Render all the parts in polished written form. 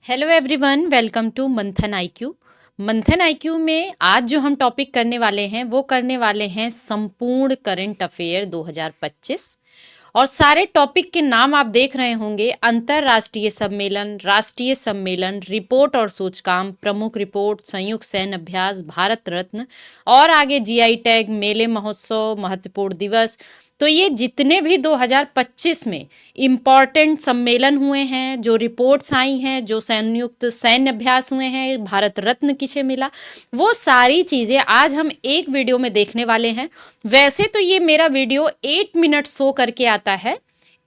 Hello everyone, welcome to मंथन IQ. मंथन IQ में आज जो हम टॉपिक करने वाले हैं संपूर्ण करंट अफेयर 2025। और सारे टॉपिक के नाम आप देख रहे होंगे: अंतर्राष्ट्रीय सम्मेलन, राष्ट्रीय सम्मेलन, रिपोर्ट और सूचकांक, प्रमुख रिपोर्ट, संयुक्त सैन्य अभ्यास, भारत रत्न और आगे जीआई टैग, मेले महोत्सव, महत्वपूर्ण दिवस। तो ये जितने भी 2025 में इम्पॉर्टेंट सम्मेलन हुए हैं, जो रिपोर्ट्स आई हैं, जो संयुक्त सैन्य अभ्यास हुए हैं, भारत रत्न किसे मिला, वो सारी चीज़ें आज हम एक वीडियो में देखने वाले हैं। वैसे तो ये मेरा वीडियो 8 मिनट शो करके आता है,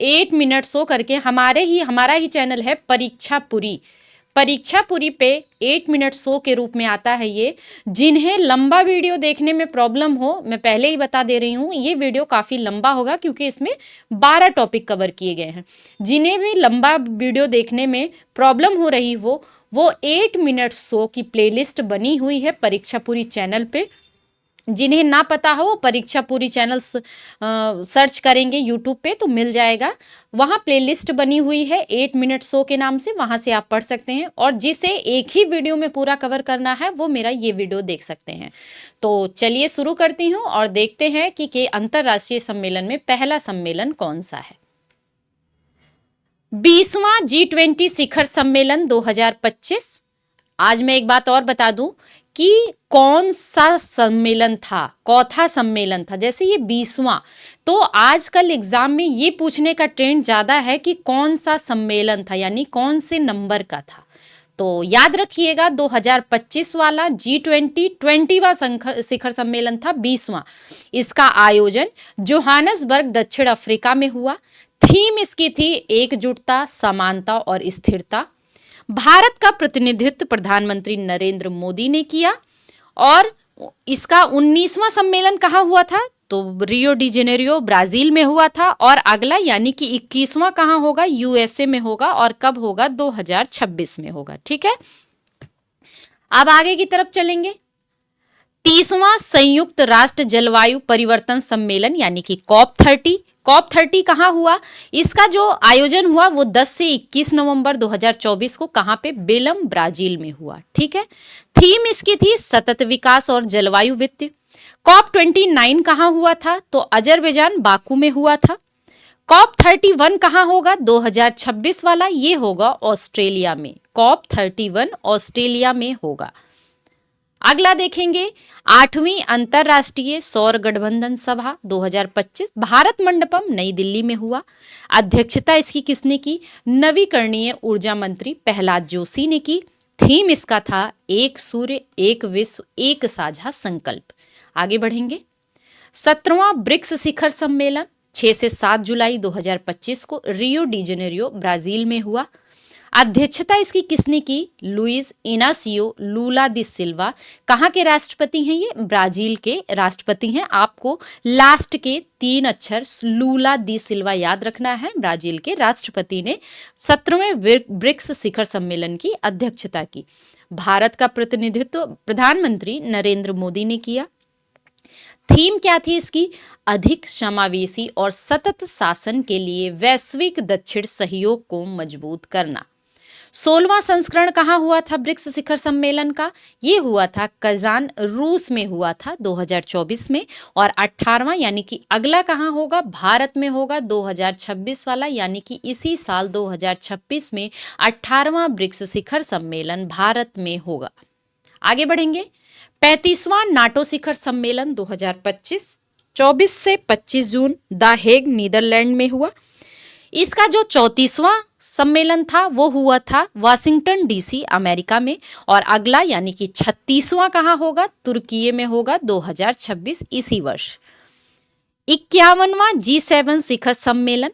8 मिनट शो करके हमारा ही चैनल है परीक्षा पूरी पे 8 मिनट शो के रूप में आता है ये। जिन्हें लंबा वीडियो देखने में प्रॉब्लम हो, मैं पहले ही बता दे रही हूँ, ये वीडियो काफ़ी लंबा होगा क्योंकि इसमें 12 टॉपिक कवर किए गए हैं। जिन्हें भी लंबा वीडियो देखने में प्रॉब्लम हो रही हो, वो 8 मिनट शो की प्लेलिस्ट बनी हुई है परीक्षा पूरी चैनल पे। जिन्हें ना पता हो, वो परीक्षा पूरी चैनल सर्च करेंगे यूट्यूब पे तो मिल जाएगा। वहाँ प्लेलिस्ट बनी हुई है 8 मिनट शो के नाम से, वहाँ से आप पढ़ सकते हैं। और जिसे एक ही वीडियो में पूरा कवर करना है वो मेरा ये वीडियो देख सकते हैं। तो चलिए शुरू करती हूँ और देखते हैं कि अंतर्राष्ट्रीय सम्मेलन में पहला सम्मेलन कौन सा है। 20वां G20 शिखर सम्मेलन 2025। आज मैं एक बात और बता दूं कि कौन सा सम्मेलन था, चौथा सम्मेलन था। जैसे ये 20वां, तो आजकल एग्जाम में ये पूछने का ट्रेंड ज़्यादा है कि कौन सा सम्मेलन था, यानी कौन से नंबर का था। तो याद रखिएगा 2025 वाला G20 20वां शिखर सम्मेलन था, 20वां। इसका आयोजन जोहानसबर्ग दक्षिण अफ्रीका में हुआ। थीम इसकी थी एकजुटता, समानता और स्थिरता। भारत का प्रतिनिधित्व प्रधानमंत्री नरेंद्र मोदी ने किया। और इसका 19वां सम्मेलन कहाँ हुआ था? तो रियो डी जेनेरियो ब्राजील में हुआ था। और अगला यानी कि 21वां कहाँ होगा? यूएसए में होगा। और कब होगा? 2026 में होगा। ठीक है, अब आगे की तरफ चलेंगे। 30वां संयुक्त राष्ट्र जलवायु परिवर्तन सम्मेलन यानी कि COP30 कहाँ हुआ? इसका जो आयोजन हुआ वो 10 से 21 नवंबर 2024 को कहाँ पे? बेलम, ब्राजील में हुआ। ठीक है, थीम इसकी थी सतत विकास और जलवायु वित्त। COP29 कहाँ हुआ था? तो अजरबैजान, बाकू में हुआ था। COP31 कहाँ होगा? 2026 वाला, ये होगा ऑस्ट्रेलिया में। COP31 ऑस्ट्रेलिया में होगा। अगला देखेंगे 8वीं अंतर्राष्ट्रीय सौर गठबंधन सभा 2025 भारत मंडपम, नई दिल्ली में हुआ। अध्यक्षता इसकी किसने की? नवीकरणीय ऊर्जा मंत्री प्रहलाद जोशी ने की। थीम इसका था एक सूर्य, एक विश्व, एक साझा संकल्प। आगे बढ़ेंगे। 17वां ब्रिक्स शिखर सम्मेलन 6 से 7 जुलाई 2025 को रियो डी जेनेरियो ब्राजील में हुआ। अध्यक्षता इसकी किसने की? लुइस इनासियो लूला दी सिल्वा। कहाँ के राष्ट्रपति हैं ये? ब्राजील के राष्ट्रपति हैं। आपको लास्ट के 3 अक्षर लूला दी सिल्वा याद रखना है। ब्राजील के राष्ट्रपति ने 17वें ब्रिक्स शिखर सम्मेलन की अध्यक्षता की। भारत का प्रतिनिधित्व प्रधानमंत्री नरेंद्र मोदी ने किया। थीम क्या थी इसकी? अधिक समावेशी और सतत शासन के लिए वैश्विक दक्षिण सहयोग को मजबूत करना। 16वां संस्करण कहाँ हुआ था ब्रिक्स शिखर सम्मेलन का? ये हुआ था कजान, रूस में हुआ था 2024 में। और 18वां यानी कि अगला कहाँ होगा? भारत में होगा 2026 वाला, यानी कि इसी साल 2026 में 18वां ब्रिक्स शिखर सम्मेलन भारत में होगा। आगे बढ़ेंगे। 35वां नाटो शिखर सम्मेलन 2025 24 से 25 जून द हेग, नीदरलैंड में हुआ। इसका जो 34वां सम्मेलन था वो हुआ था वाशिंगटन डीसी, अमेरिका में। और अगला यानी कि 36वां कहाँ होगा? तुर्की में होगा 2026, इसी वर्ष। 51वां G7 शिखर सम्मेलन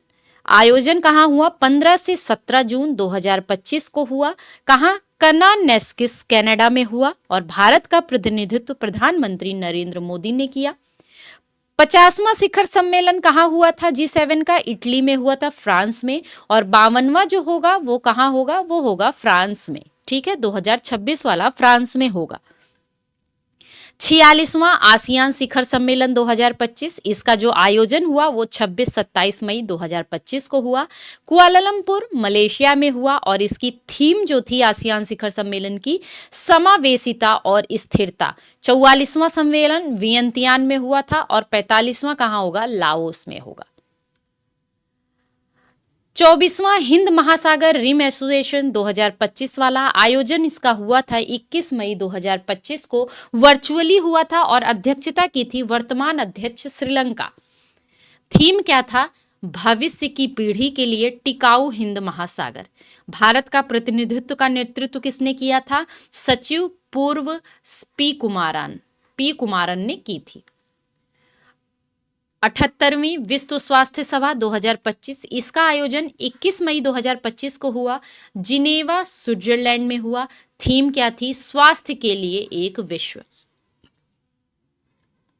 आयोजन कहाँ हुआ? 15 से 17 जून 2025 को हुआ। कहाँ? कनानेस्किस, कनाडा में हुआ। और भारत का प्रतिनिधित्व प्रधानमंत्री नरेंद्र मोदी ने किया। 50वां शिखर सम्मेलन कहाँ हुआ था G7 का? इटली में हुआ था, फ्रांस में। और 52वां जो होगा वो कहाँ होगा? वो होगा फ्रांस में। ठीक है, 2026 वाला फ्रांस में होगा। 46वां आसियान शिखर सम्मेलन 2025, इसका जो आयोजन हुआ वो 26-27 मई 2025 को हुआ, कुआलालंपुर मलेशिया में हुआ और इसकी थीम जो थी आसियान शिखर सम्मेलन की, समावेशिता और स्थिरता। 44वां सम्मेलन वियंतियान में हुआ था और 45वां कहाँ होगा, लाओस में होगा। 24वां हिंद महासागर रिम एसोसिएशन 2025 वाला आयोजन इसका हुआ था 21 मई 2025 को, वर्चुअली हुआ था और अध्यक्षता की थी वर्तमान अध्यक्ष श्रीलंका। थीम क्या था, भविष्य की पीढ़ी के लिए टिकाऊ हिंद महासागर। भारत का प्रतिनिधित्व का नेतृत्व किसने किया था, सचिव पूर्व पी कुमारन ने की थी। 78वीं विश्व स्वास्थ्य सभा 2025, इसका आयोजन 21 मई 2025 को हुआ, जिनेवा स्विट्जरलैंड में हुआ। थीम क्या थी, स्वास्थ्य के लिए एक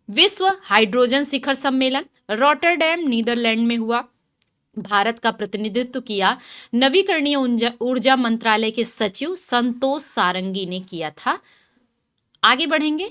विश्व हाइड्रोजन शिखर सम्मेलन रॉटरडैम नीदरलैंड में हुआ। भारत का प्रतिनिधित्व किया नवीकरणीय ऊर्जा मंत्रालय के सचिव संतोष सारंगी ने किया था। आगे बढ़ेंगे,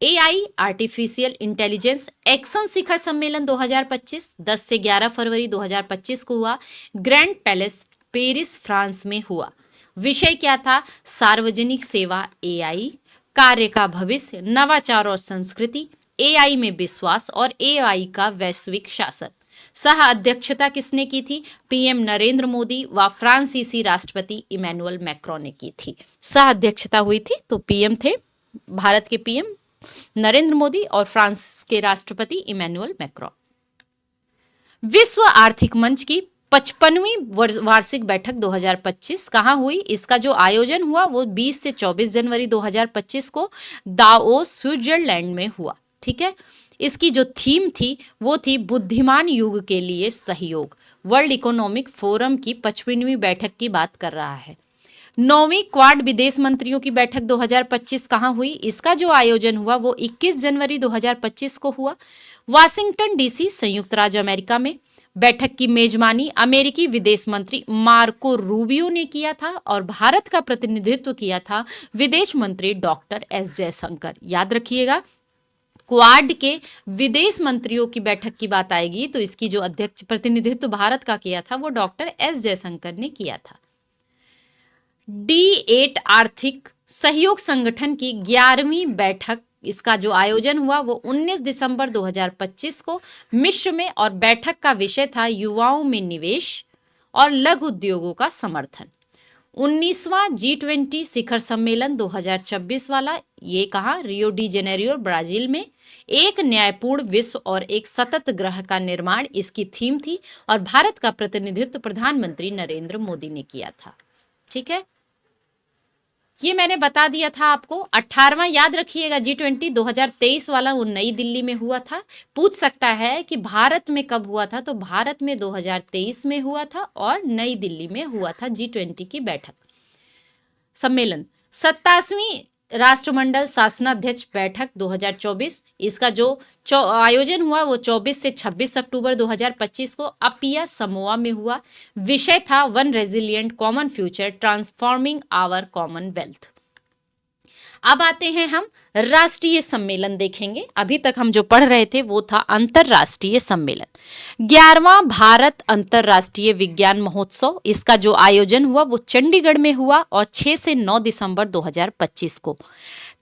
एआई आर्टिफिशियल इंटेलिजेंस एक्शन शिखर सम्मेलन 2025 10 से 11 फरवरी 2025 को हुआ, ग्रैंड पैलेस पेरिस फ्रांस में हुआ। विषय क्या था, सार्वजनिक सेवा एआई, कार्य का भविष्य, नवाचार और संस्कृति, एआई में विश्वास और एआई का वैश्विक शासन। सह अध्यक्षता किसने की थी, पीएम नरेंद्र मोदी व फ्रांसीसी राष्ट्रपति इमैनुअल मैक्रों ने की थी। सह अध्यक्षता हुई थी, तो पीएम थे भारत के पीएम नरेंद्र मोदी और फ्रांस के राष्ट्रपति इमैनुअल मैक्रों। विश्व आर्थिक मंच की 55वीं वार्षिक बैठक 2025 कहाँ हुई, इसका जो आयोजन हुआ वो 20 से 24 जनवरी 2025 को दाओस स्विट्जरलैंड में हुआ। ठीक है, इसकी जो थीम थी वो थी बुद्धिमान युग के लिए सहयोग। वर्ल्ड इकोनॉमिक फोरम की 55वीं बैठक की बात कर रहा है। 9वीं क्वाड विदेश मंत्रियों की बैठक 2025 कहाँ हुई, इसका जो आयोजन हुआ वो 21 जनवरी 2025 को हुआ, वाशिंगटन डीसी संयुक्त राज्य अमेरिका में। बैठक की मेजबानी अमेरिकी विदेश मंत्री मार्को रूबियो ने किया था और भारत का प्रतिनिधित्व किया था विदेश मंत्री डॉक्टर एस जयशंकर। याद रखिएगा, क्वाड के विदेश मंत्रियों की बैठक की बात आएगी तो इसकी जो अध्यक्ष प्रतिनिधित्व भारत का किया था वो डॉक्टर एस जयशंकर ने किया था। D8 आर्थिक सहयोग संगठन की 11वीं बैठक, इसका जो आयोजन हुआ वो 19 दिसंबर 2025 को मिस्र में और बैठक का विषय था युवाओं में निवेश और लघु उद्योगों का समर्थन। 19वां G20 शिखर सम्मेलन 2026 वाला, ये कहा, रियो डी जेनेरियो ब्राजील में। एक न्यायपूर्ण विश्व और एक सतत ग्रह का निर्माण इसकी थीम थी और भारत का प्रतिनिधित्व प्रधानमंत्री नरेंद्र मोदी ने किया था। ठीक है, ये मैंने बता दिया था आपको। 18वां याद रखिएगा, G20 2023 वाला वो नई दिल्ली में हुआ था। पूछ सकता है कि भारत में कब हुआ था, तो भारत में 2023 में हुआ था और नई दिल्ली में हुआ था G20 की बैठक सम्मेलन। 27वीं राष्ट्रमंडल शासनाध्यक्ष बैठक 2024, इसका जो आयोजन हुआ वो 24 से 26 अक्टूबर 2025 को अपिया समोआ में हुआ। विषय था one resilient common future transforming our Commonwealth. अब आते हैं हम राष्ट्रीय सम्मेलन देखेंगे। अभी तक हम जो पढ़ रहे थे वो था अंतरराष्ट्रीय सम्मेलन। 11वां भारत अंतरराष्ट्रीय विज्ञान महोत्सव, इसका जो आयोजन हुआ वो चंडीगढ़ में हुआ और 6 से 9 दिसंबर 2025 को।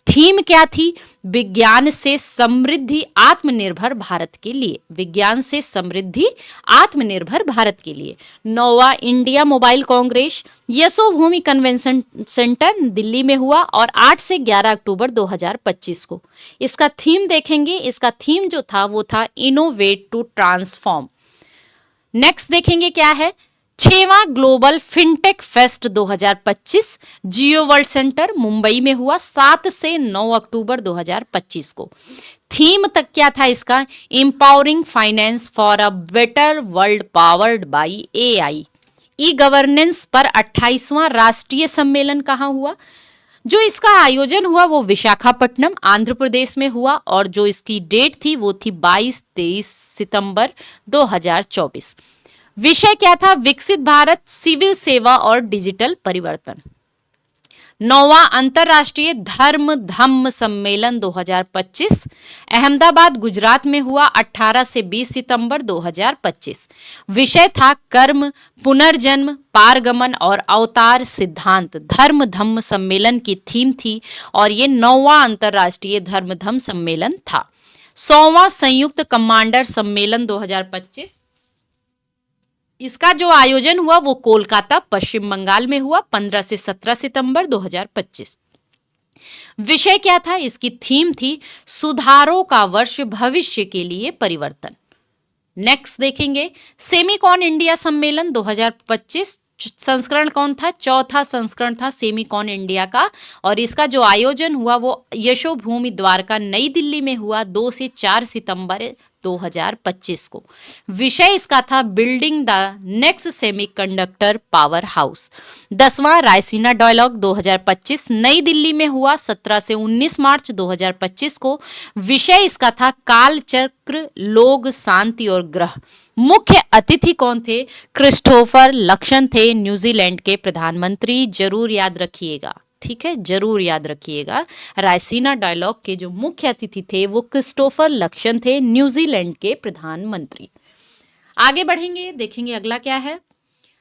थीम क्या थी, विज्ञान से समृद्धि आत्मनिर्भर भारत के लिए। विज्ञान से समृद्धि आत्मनिर्भर भारत के लिए। 9वां India mobile congress Yashobhoomi convention centre Delhi में हुआ और 8 से 11 अक्टूबर 2025 को। इसका थीम देखेंगे, इसका थीम जो था वो था इनोवेट टू ट्रांसफॉर्म। नेक्स्ट देखेंगे क्या है, 6वां ग्लोबल फिनटेक फेस्ट 2025 जियो वर्ल्ड सेंटर मुंबई में हुआ 7 से 9 अक्टूबर 2025 को। थीम तक क्या था इसका, empowering finance for a better world powered by AI. E governance पर 28वां राष्ट्रीय सम्मेलन कहाँ हुआ, जो इसका आयोजन हुआ वो विशाखापट्टनम आंध्र प्रदेश में हुआ और जो इसकी डेट थी वो थी 22-23 सितंबर 2024। विषय क्या था, विकसित भारत, सिविल सेवा और डिजिटल परिवर्तन। 9वां अंतर्राष्ट्रीय धर्म धम्म सम्मेलन 2025 अहमदाबाद गुजरात में हुआ 18 से 20 सितंबर 2025। विषय था कर्म, पुनर्जन्म, पारगमन और अवतार सिद्धांत। धर्म धम्म सम्मेलन की थीम थी और ये 9वां अंतर्राष्ट्रीय धर्म धम्म सम्मेलन था। 100वां संयुक्त कमांडर सम्मेलन 2025, इसका जो आयोजन हुआ वो कोलकाता पश्चिम बंगाल में हुआ 15 से 17 सितंबर 2025। विषय क्या था? इसकी थीम थी सुधारों का वर्ष, भविष्य के लिए परिवर्तन। नेक्स्ट देखेंगे सेमीकॉन इंडिया सम्मेलन 2025। संस्करण कौन था? चौथा संस्करण था सेमीकॉन इंडिया का और इसका जो आयोजन हुआ वो यशोभूमि द्वारका नई दिल्ली में हुआ 2 से 4 सितंबर 2025 को। विषय इसका था building the next semiconductor powerhouse. 10वां रायसीना डायलॉग 2025 नई दिल्ली में हुआ 17 से 19 मार्च 2025 को। विषय इसका था काल चक्र, लोग, शांति और ग्रह। मुख्य अतिथि कौन थे? क्रिस्टोफर लक्सन थे, न्यूजीलैंड के प्रधानमंत्री। जरूर याद रखिएगा, ठीक है, जरूर याद रखिएगा। रायसीना डायलॉग के जो मुख्य अतिथि थे वो क्रिस्टोफर लक्सन थे, न्यूजीलैंड के प्रधानमंत्री। आगे बढ़ेंगे, देखेंगे अगला क्या है।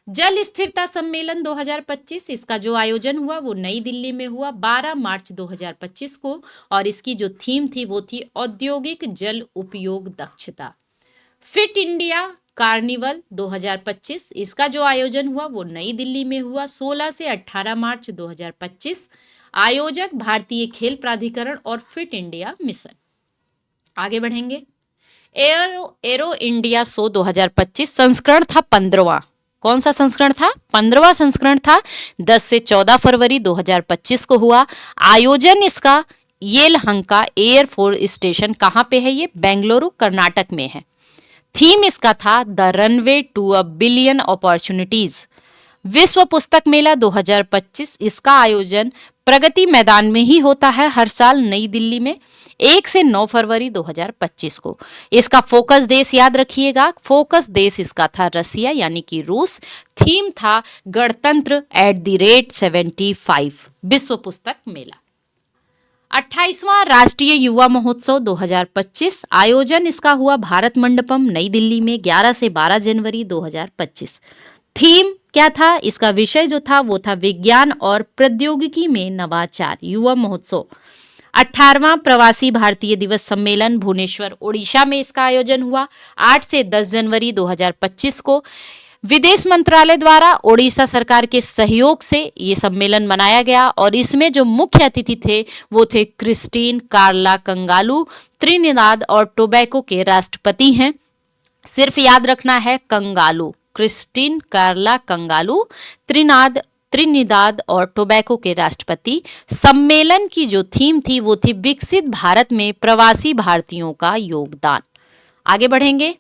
जल स्थिरता सम्मेलन 2025, इसका जो आयोजन हुआ वो नई दिल्ली में हुआ 12 मार्च 2025 को और इसकी जो थीम थी वो थी औद्योगिक जल उपयोग दक्षता। फिट इंडिया कार्निवल 2025, इसका जो आयोजन हुआ वो नई दिल्ली में हुआ 16 से 18 मार्च 2025। आयोजक भारतीय खेल प्राधिकरण और फिट इंडिया मिशन। आगे बढ़ेंगे, एरो इंडिया शो 2025 संस्करण था 15वां। कौन सा संस्करण था? 15वां संस्करण था। 10 से 14 फरवरी 2025 को हुआ। आयोजन इसका येलहंका एयरफोर्स स्टेशन कहाँ पे है? ये बेंगलुरु कर्नाटक में है। थीम इसका था the runway to a billion opportunities. विश्व पुस्तक मेला 2025, इसका आयोजन प्रगति मैदान में ही होता है हर साल नई दिल्ली में 1 से 9 फरवरी 2025 को। इसका फोकस देश याद रखिएगा, फोकस देश इसका था रसिया यानी कि रूस। थीम था गणतंत्र @75। विश्व पुस्तक मेला। 28वां राष्ट्रीय युवा महोत्सव 2025, आयोजन इसका हुआ भारत मंडपम नई दिल्ली में 11 से 12 जनवरी 2025। थीम क्या था? इसका विषय जो था वो था विज्ञान और प्रौद्योगिकी में नवाचार। युवा महोत्सव। 18वां प्रवासी भारतीय दिवस सम्मेलन भुवनेश्वर ओडिशा में इसका आयोजन हुआ 8 से 10 जनवरी 2025 को। विदेश मंत्रालय द्वारा ओडिशा सरकार के सहयोग से ये सम्मेलन मनाया गया और इसमें जो मुख्य अतिथि थे वो थे क्रिस्टीन कार्ला कंगालू, त्रिनिदाद और टोबैको के राष्ट्रपति हैं। सिर्फ याद रखना है कंगालू, क्रिस्टीन कार्ला कंगालू, त्रिनिदाद और टोबैको के राष्ट्रपति। सम्मेलन की जो थीम थी वो थी विकसित भारत में प्रवासी भारतीयों का योगदान। आगे बढ़ेंगे,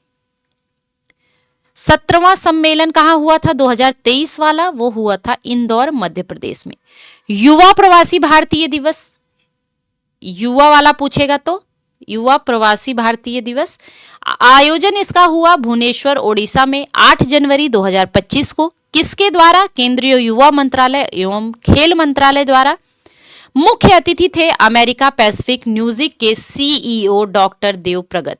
17वां सम्मेलन कहाँ हुआ था? 2023 वाला, वो हुआ था इंदौर मध्य प्रदेश में। युवा प्रवासी भारतीय दिवस, युवा वाला पूछेगा तो युवा प्रवासी भारतीय दिवस। आयोजन इसका हुआ भुवनेश्वर ओडिशा में 8 जनवरी 2025 को। किसके द्वारा? केंद्रीय युवा मंत्रालय एवं खेल मंत्रालय द्वारा। मुख्य अतिथि थे अमेरिका पैसिफिक म्यूजिक के CEO डॉक्टर देव प्रगत।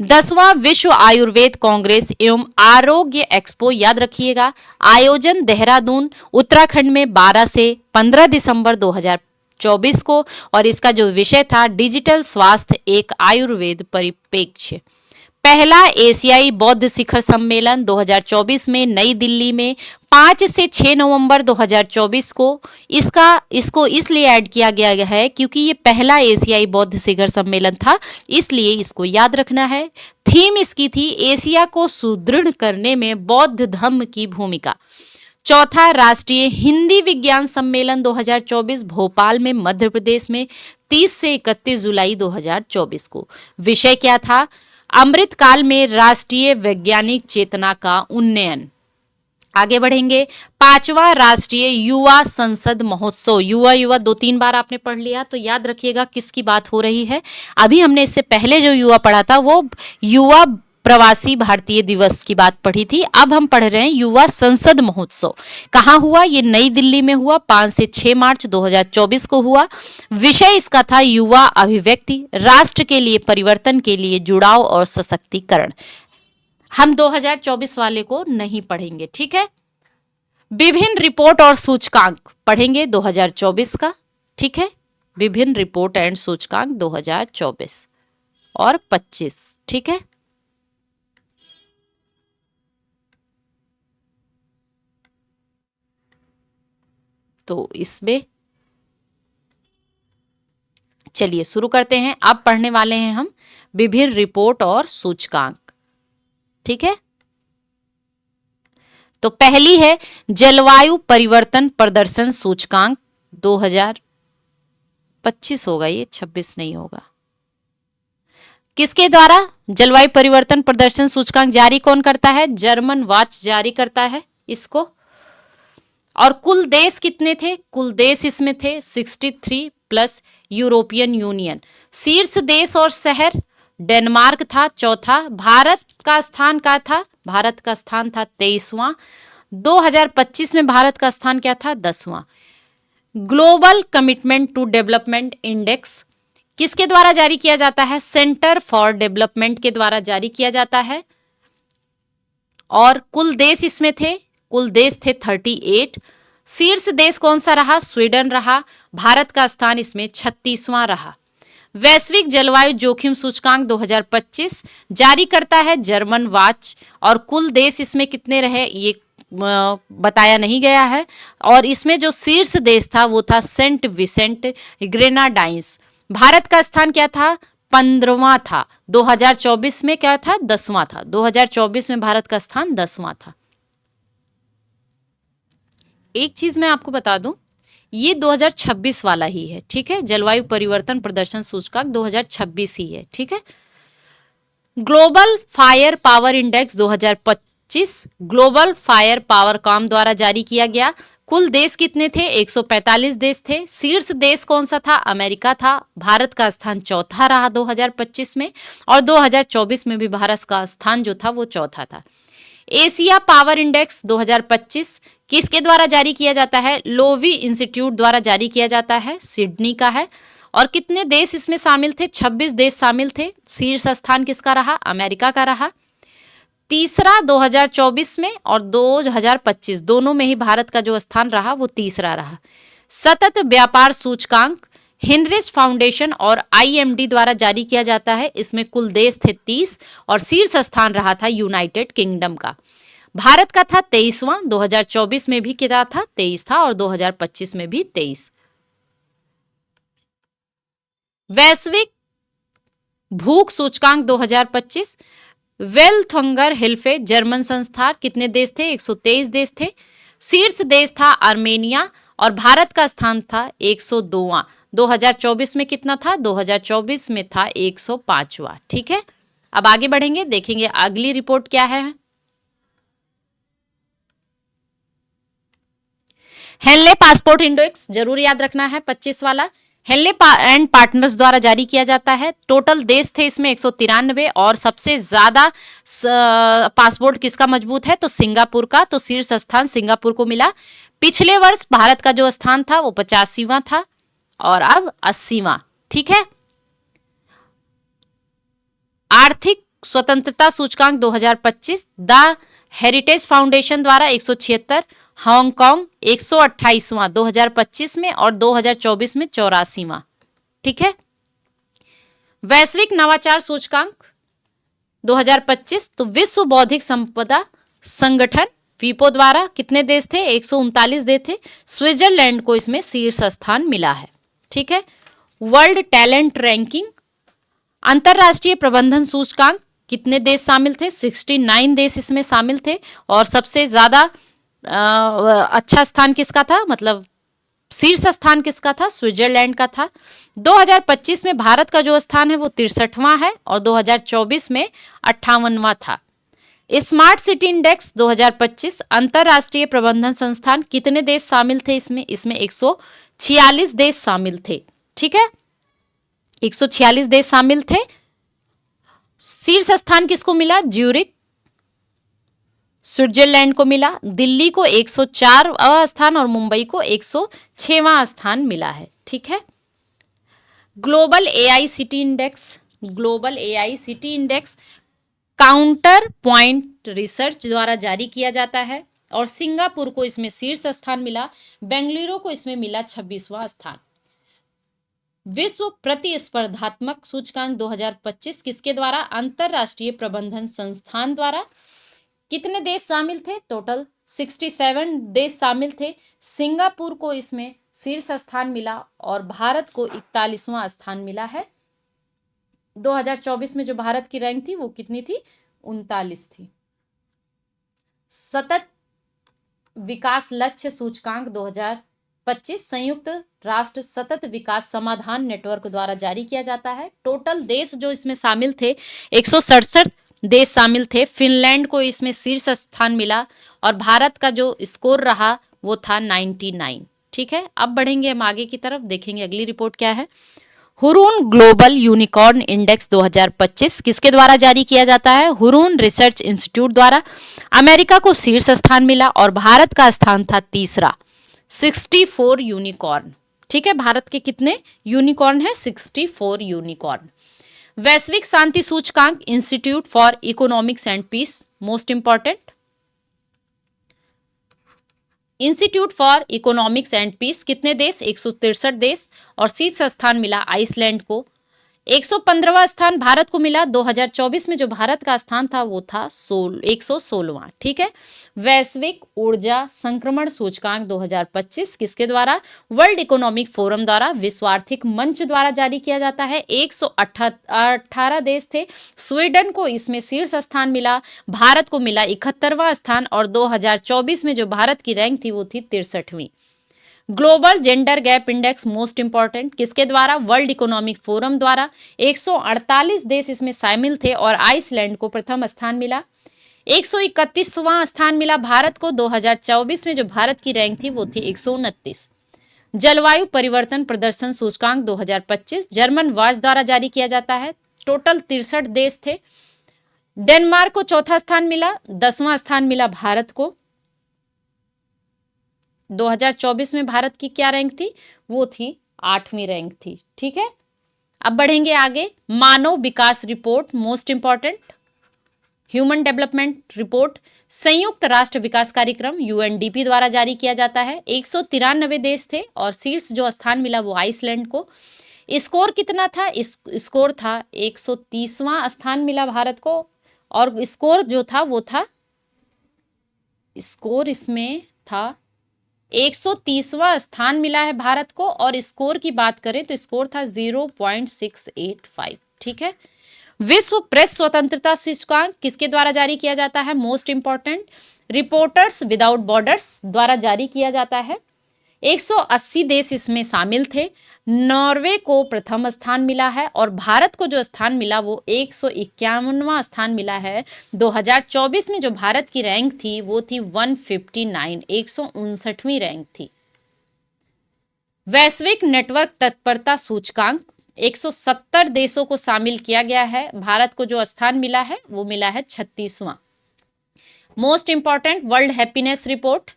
10वां विश्व आयुर्वेद कांग्रेस एवं आरोग्य एक्सपो याद रखिएगा। आयोजन देहरादून उत्तराखंड में 12 से 15 दिसंबर 2024 को और इसका जो विषय था डिजिटल स्वास्थ्य एक आयुर्वेद परिप्रेक्ष्य। पहला एशियाई बौद्ध शिखर सम्मेलन 2024 में नई दिल्ली में 5 से 6 नवंबर 2024 को। इसको इसलिए ऐड किया गया है क्योंकि ये पहला एशियाई बौद्ध शिखर सम्मेलन था, इसलिए इसको याद रखना है। थीम इसकी थी एशिया को सुदृढ़ करने में बौद्ध धम्म की भूमिका। चौथा राष्ट्रीय हिंदी विज्ञान सम्मेलन 2024 भोपाल में मध्य प्रदेश में 30 से 31 जुलाई 2024 को। विषय क्या था? अमृत काल में राष्ट्रीय वैज्ञानिक चेतना का उन्नयन। आगे बढ़ेंगे, 5वां राष्ट्रीय युवा संसद महोत्सव। युवा 2-3 बार आपने पढ़ लिया तो याद रखिएगा किसकी बात हो रही है। अभी हमने इससे पहले जो युवा पढ़ा था वो युवा प्रवासी भारतीय दिवस की बात पढ़ी थी। अब हम पढ़ रहे हैं युवा संसद महोत्सव। कहाँ हुआ? ये नई दिल्ली में हुआ, 5 से 6 मार्च 2024 को हुआ। विषय इसका था युवा अभिव्यक्ति, राष्ट्र के लिए परिवर्तन के लिए जुड़ाव और सशक्तिकरण। हम 2024 वाले को नहीं पढ़ेंगे, ठीक है। विभिन्न रिपोर्ट और सूचकांक पढ़ेंगे 2024 का, ठीक है। विभिन्न रिपोर्ट एंड सूचकांक 2024 और 25, ठीक है। तो इसमें चलिए शुरू करते हैं। अब पढ़ने वाले हैं हम विभिन्न रिपोर्ट और सूचकांक, ठीक है। तो पहली है जलवायु परिवर्तन प्रदर्शन सूचकांक 2025 होगा, ये 26 नहीं होगा। किसके द्वारा जलवायु परिवर्तन प्रदर्शन सूचकांक जारी कौन करता है? जर्मन वाच जारी करता है इसको। और कुल देश कितने थे? कुल देश इसमें थे 63 प्लस यूरोपियन यूनियन। शीर्ष देश और शहर डेनमार्क था चौथा। भारत का स्थान क्या था? भारत का स्थान था 23वां। 2025 में भारत का स्थान क्या था? 10वां। Global commitment to development index किसके द्वारा जारी किया जाता है? सेंटर फॉर डेवलपमेंट के द्वारा जारी किया जाता है। और कुल देश इसमें थे, कुल देश थे 38। शीर्ष देश कौन सा रहा? स्वीडन रहा। भारत का स्थान इसमें 36वां रहा। वैश्विक जलवायु जोखिम सूचकांक 2025 जारी करता है जर्मन वाच। और कुल देश इसमें कितने रहे ये बताया नहीं गया है। और इसमें जो शीर्ष देश था वो था सेंट विसेंट ग्रेनाडाइंस। भारत का स्थान क्या था? 15वां था। 2024 में क्या था? 10वां था। 2024 में भारत का स्थान 10वां था। एक चीज मैं आपको बता दूं, ये 2026 वाला ही है, ठीक है। जलवायु परिवर्तन प्रदर्शन सूचकांक 2026 ही है, ठीक है। Global fire power index 2025 global fire power com द्वारा जारी किया गया। कुल देश कितने थे? 145 देश थे। शीर्ष देश कौन सा था? अमेरिका था। भारत का स्थान चौथा रहा 2025 में। और 2024 में भी भारत का स्थान जो था वो चौथा था। एशिया पावर इंडेक्स 2025 किसके द्वारा जारी किया जाता है? लोवी इंस्टीट्यूट द्वारा जारी किया जाता है, सिडनी का है। और कितने देश इसमें शामिल थे? 26 देश शामिल थे। शीर्ष स्थान किसका रहा? अमेरिका का रहा। तीसरा 2024 में और 2025 दोनों में ही भारत का जो स्थान रहा वो तीसरा रहा। सतत व्यापार सूचकांक हिनरिच फाउंडेशन और IMD द्वारा जारी किया जाता है। इसमें कुल देश थे 30 और शीर्ष स्थान रहा था यूनाइटेड किंगडम का। भारत का था 23वां। 2024 में भी कितना था? 23 था। और 2025 में भी 23। वैश्विक भूख सूचकांक 2025 वेल्थंगर हिल्फे जर्मन संस्था। कितने देश थे? 123 देश थे। शीर्ष देश था आर्मेनिया और भारत का स्थान था 102वां। 2024 में कितना था? 2024 में था 105वां, ठीक है। अब आगे बढ़ेंगे, देखेंगे अगली रिपोर्ट क्या है। हेनले पासपोर्ट इंडेक्स जरूर याद रखना है, 25 वाला। हेनले एंड पार्टनर्स द्वारा जारी किया जाता है। टोटल देश थे इसमें 193 और सबसे ज्यादा पासपोर्ट किसका मजबूत है? तो सिंगापुर का। तो शीर्ष स्थान सिंगापुर को मिला। पिछले वर्ष भारत का जो स्थान था वो 85वां था और अब 80वां, ठीक है। आर्थिक स्वतंत्रता सूचकांक 2025 द हेरिटेज फाउंडेशन द्वारा 176, हांगकांग 128वां 2025 में और 2024 में 84वां, ठीक है। वैश्विक नवाचार सूचकांक 2025 तो विश्व बौद्धिक संपदा संगठन वीपो द्वारा कितने देश थे? 139 देश थे। स्विट्जरलैंड को इसमें शीर्ष स्थान मिला है, ठीक है। वर्ल्ड टैलेंट रैंकिंग अंतरराष्ट्रीय प्रबंधन सूचकांक कितने देश शामिल थे? 69 देश इसमें शामिल थे। और सबसे ज्यादा अच्छा स्थान किसका था? मतलब शीर्ष स्थान किसका था? स्विट्जरलैंड का था। 2025 में भारत का जो स्थान है वो 63वां है और 2024 में 58वां था। स्मार्ट सिटी इंडेक्स 2025 अंतरराष्ट्रीय प्रबंधन संस्थान कितने देश शामिल थे इसमें? इसमें 146 देश शामिल थे, ठीक है। 146 देश शामिल थे। शीर्ष स्थान किसको मिला? ज्यूरिक स्विट्जरलैंड को मिला। दिल्ली को 104वां स्थान और मुंबई को 106वां स्थान मिला है। ठीक है। Global AICT index, global AICT index counter point research द्वारा जारी किया जाता है और सिंगापुर को इसमें शीर्ष स्थान मिला, बेंगलुरु को इसमें मिला 26वां स्थान। विश्व प्रतिस्पर्धात्मक सूचकांक 2025 किसके द्वारा? अंतरराष्ट्रीय प्रबंधन संस्थान द्वारा। कितने देश शामिल थे? टोटल 67 देश शामिल थे। सिंगापुर को इसमें शीर्ष स्थान मिला और भारत को 41वां स्थान मिला है। 2024 में जो भारत की रैंक थी वो कितनी थी? 39 थी। सतत विकास लक्ष्य सूचकांक 2025 संयुक्त राष्ट्र सतत विकास समाधान नेटवर्क द्वारा जारी किया जाता है। टोटल देश जो इसमें शामिल थे 167 देश शामिल थे। फिनलैंड को इसमें शीर्ष स्थान मिला और भारत का जो स्कोर रहा वो था 99। ठीक है। अब बढ़ेंगे हम आगे की तरफ, देखेंगे अगली रिपोर्ट क्या है। हुरून ग्लोबल यूनिकॉर्न इंडेक्स 2025 किसके द्वारा जारी किया जाता है? हुरून रिसर्च इंस्टीट्यूट द्वारा। अमेरिका को शीर्ष स्थान मिला और भारत का स्थान था तीसरा, 64 यूनिकॉर्न। ठीक है। भारत के कितने यूनिकॉर्न है? 64 यूनिकॉर्न। वैश्विक शांति सूचकांक institute for economics and peace, most important, institute for economics and peace कितने देश? 163 देश और शीर्ष स्थान मिला आइसलैंड को। 115वां स्थान भारत को मिला। 2024 में जो भारत का स्थान था वो था 116वां। ठीक है। वैश्विक ऊर्जा संक्रमण सूचकांक 2025 किसके द्वारा? वर्ल्ड इकोनॉमिक फोरम द्वारा, विश्व आर्थिक मंच द्वारा जारी किया जाता है। 118 देश थे। स्वीडन को इसमें शीर्ष स्थान मिला, भारत को मिला 71वां स्थान और 2024 में जो भारत की रैंक थी वो थी 63वीं। Global gender gap index most important किसके द्वारा? वर्ल्ड इकोनॉमिक फोरम द्वारा। 148 देश इसमें शामिल थे और आइसलैंड को प्रथम स्थान मिला। 131वां स्थान मिला भारत को। 2024 में जो भारत की रैंक थी वो थी 129। जलवायु परिवर्तन प्रदर्शन सूचकांक 2025 जर्मन वाच द्वारा जारी किया जाता है। टोटल 63 देश थे। डेनमार्क को चौथा स्थान मिला, 10वां स्थान मिला भारत को। 2024 में भारत की क्या रैंक थी? वो थी 8वीं रैंक थी। ठीक है। अब बढ़ेंगे आगे। मानव विकास report most important, human development report संयुक्त राष्ट्र विकास कार्यक्रम यूएनडीपी द्वारा जारी किया जाता है। 193 देश थे और शीर्ष जो स्थान मिला वो आइसलैंड को। स्कोर कितना था? स्कोर था 130वां स्थान मिला भारत को और स्कोर जो था वो था, स्कोर इसमें था 130वां स्थान मिला है भारत को और स्कोर की बात करें तो स्कोर था 0.685। ठीक है। विश्व प्रेस स्वतंत्रता सूचकांक किसके द्वारा जारी किया जाता है? Most important, reporters without borders द्वारा जारी किया जाता है। 180 देश इसमें शामिल थे। नॉर्वे को प्रथम स्थान मिला है और भारत को जो स्थान मिला वो 151वां स्थान मिला है। 2024 में जो भारत की रैंक थी वो थी 159, 159वीं रैंक थी। वैश्विक नेटवर्क तत्परता सूचकांक 170 देशों को शामिल किया गया है। भारत को जो स्थान मिला है वो मिला है 36वां। Most important, world happiness report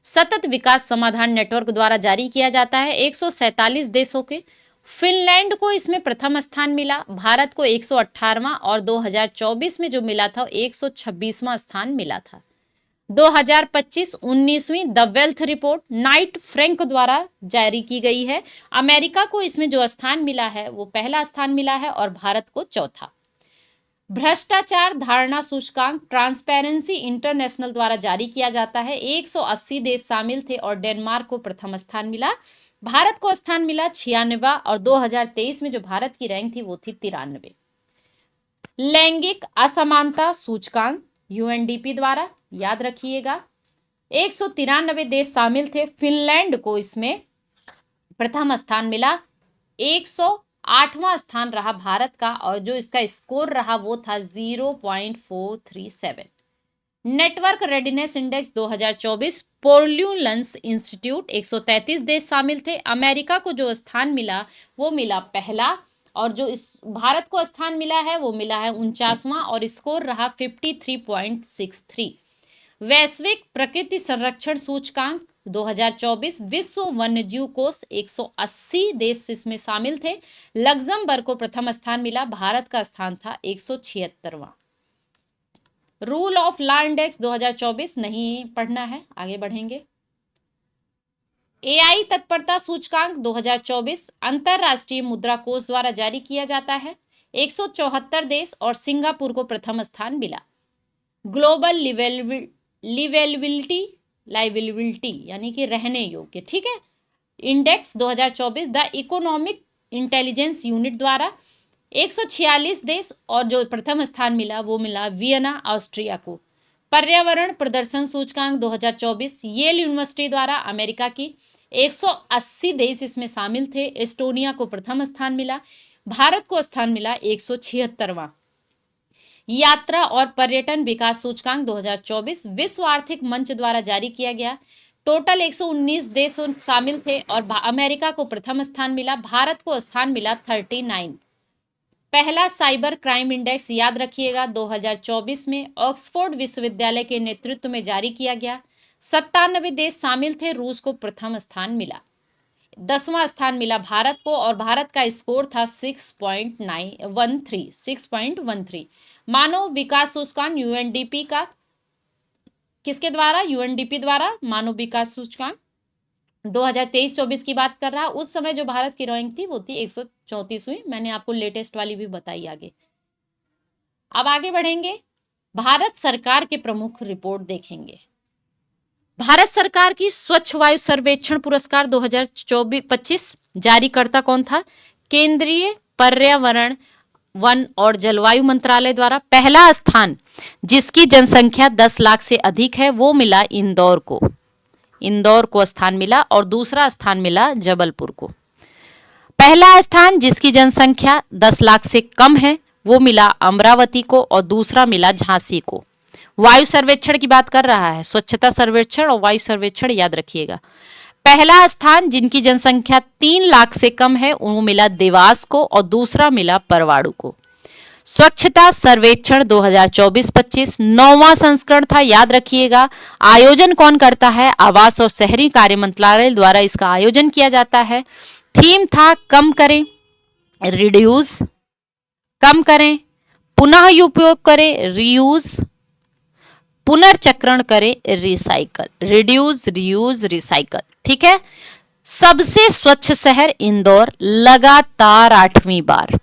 सतत विकास समाधान नेटवर्क द्वारा जारी किया जाता है। 147 देशों के। फिनलैंड को इसमें प्रथम स्थान मिला, भारत को 118वां और 2024 में जो मिला था 126वां स्थान मिला था। 2025 19वीं the wealth report Knight Frank द्वारा जारी की गई है। अमेरिका को इसमें जो स्थान मिला है वो पहला स्थान मिला है और भारत को चौथा। भ्रष्टाचार धारणा सूचकांक ट्रांसपेरेंसी इंटरनेशनल द्वारा जारी किया जाता है। 180 देश शामिल थे और डेनमार्क को प्रथम स्थान मिला। भारत को स्थान मिला 96वां और 2023 में जो भारत की रैंक थी वो थी 93। लैंगिक असमानता सूचकांक यूएनडीपी द्वारा, याद रखिएगा 193 देश शामिल थे। फिनलैंड को इसमें प्रथम स्थान मिला। 108वां स्थान रहा भारत का और जो इसका स्कोर रहा वो था 0.437। नेटवर्क रेडीनेस इंडेक्स 2024 पोर्ल्यूलंस इंस्टीट्यूट 133 देश शामिल थे। अमेरिका को जो स्थान मिला वो मिला पहला और जो इस भारत को स्थान मिला है वो मिला है 49वां और स्कोर रहा 53.63। वैश्विक प्रकृति संरक्षण सूचकांक 2024 विश्व वन्यजीव कोष 180 देश इसमें शामिल थे। लग्जमबर्ग को प्रथम स्थान मिला, भारत का स्थान था 176वां। रूल ऑफ लॉ इंडेक्स 2024 नहीं पढ़ना है, आगे बढ़ेंगे। एआई तत्परता सूचकांक 2024 अंतरराष्ट्रीय मुद्रा कोष द्वारा जारी किया जाता है। 174 देश और सिंगापुर को प्रथम स्थान मिला। ग्लोबल लिवेबिलिटी यानी कि रहने योग्य, ठीक है, index 2024 the economic intelligence unit द्वारा 146 देश और जो प्रथम स्थान मिला वो मिला वियना ऑस्ट्रिया को। पर्यावरण प्रदर्शन सूचकांक 2024 येल यूनिवर्सिटी द्वारा अमेरिका की 180 देश इसमें शामिल थे। एस्टोनिया को प्रथम स्थान मिला, भारत को स्थान मिला 176वां। यात्रा और पर्यटन विकास सूचकांक 2024 विश्व आर्थिक मंच द्वारा जारी किया गया। टोटल 119 देश शामिल थे और अमेरिका को प्रथम स्थान मिला, भारत को स्थान मिला 39। पहला साइबर क्राइम इंडेक्स याद रखिएगा 2024 में ऑक्सफोर्ड विश्वविद्यालय के नेतृत्व में जारी किया गया। 97 देश शामिल थे, रूस को प्रथम स्थान मिला। 10वां स्थान मिला भारत को और भारत का स्कोर था 6.13। मानव विकास सूचकांक यूएनडीपी का किसके द्वारा, यूएनडीपी द्वारा मानव विकास सूचकांक 2023-24 की बात कर रहा। उस समय जो भारत की रैंक थी वो थी 134वीं। मैंने आपको लेटेस्ट वाली भी बताई आगे। अब आगे बढ़ेंगे, भारत सरकार के प्रमुख रिपोर्ट देखेंगे। भारत सरकार की स्वच्छ वायु सर्वेक्षण पुरस्कार 2024-25 जारीकर्ता कौन था? केंद्रीय पर्यावरण वन और जलवायु मंत्रालय द्वारा। पहला स्थान जिसकी जनसंख्या 10 लाख से अधिक है वो मिला इंदौर को स्थान मिला और दूसरा स्थान मिला जबलपुर को। पहला स्थान जिसकी जनसंख्या 10 लाख से कम है वो मिला अमरावती को और दूसरा मिला झांसी को। वायु सर्वेक्षण की बात कर रहा है, स्वच्छता सर्वेक्षण और वायु सर्वेक्षण याद रखिएगा। पहला स्थान जिनकी जनसंख्या 3 लाख से कम है वो मिला देवास को और दूसरा मिला परवाणु को। स्वच्छता सर्वेक्षण 2024-25 9वां संस्करण था, याद रखिएगा। आयोजन कौन करता है? आवास और शहरी कार्य मंत्रालय द्वारा इसका आयोजन किया जाता है। थीम था कम करें, रिड्यूस, कम करें, पुनः उपयोग करें, रीयूज, पुनर्चक्रण करें, रिसाइकल, रिड्यूस, रीयूज, रिसाइकल, ठीक है। सबसे स्वच्छ शहर इंदौर लगातार 8वीं बार।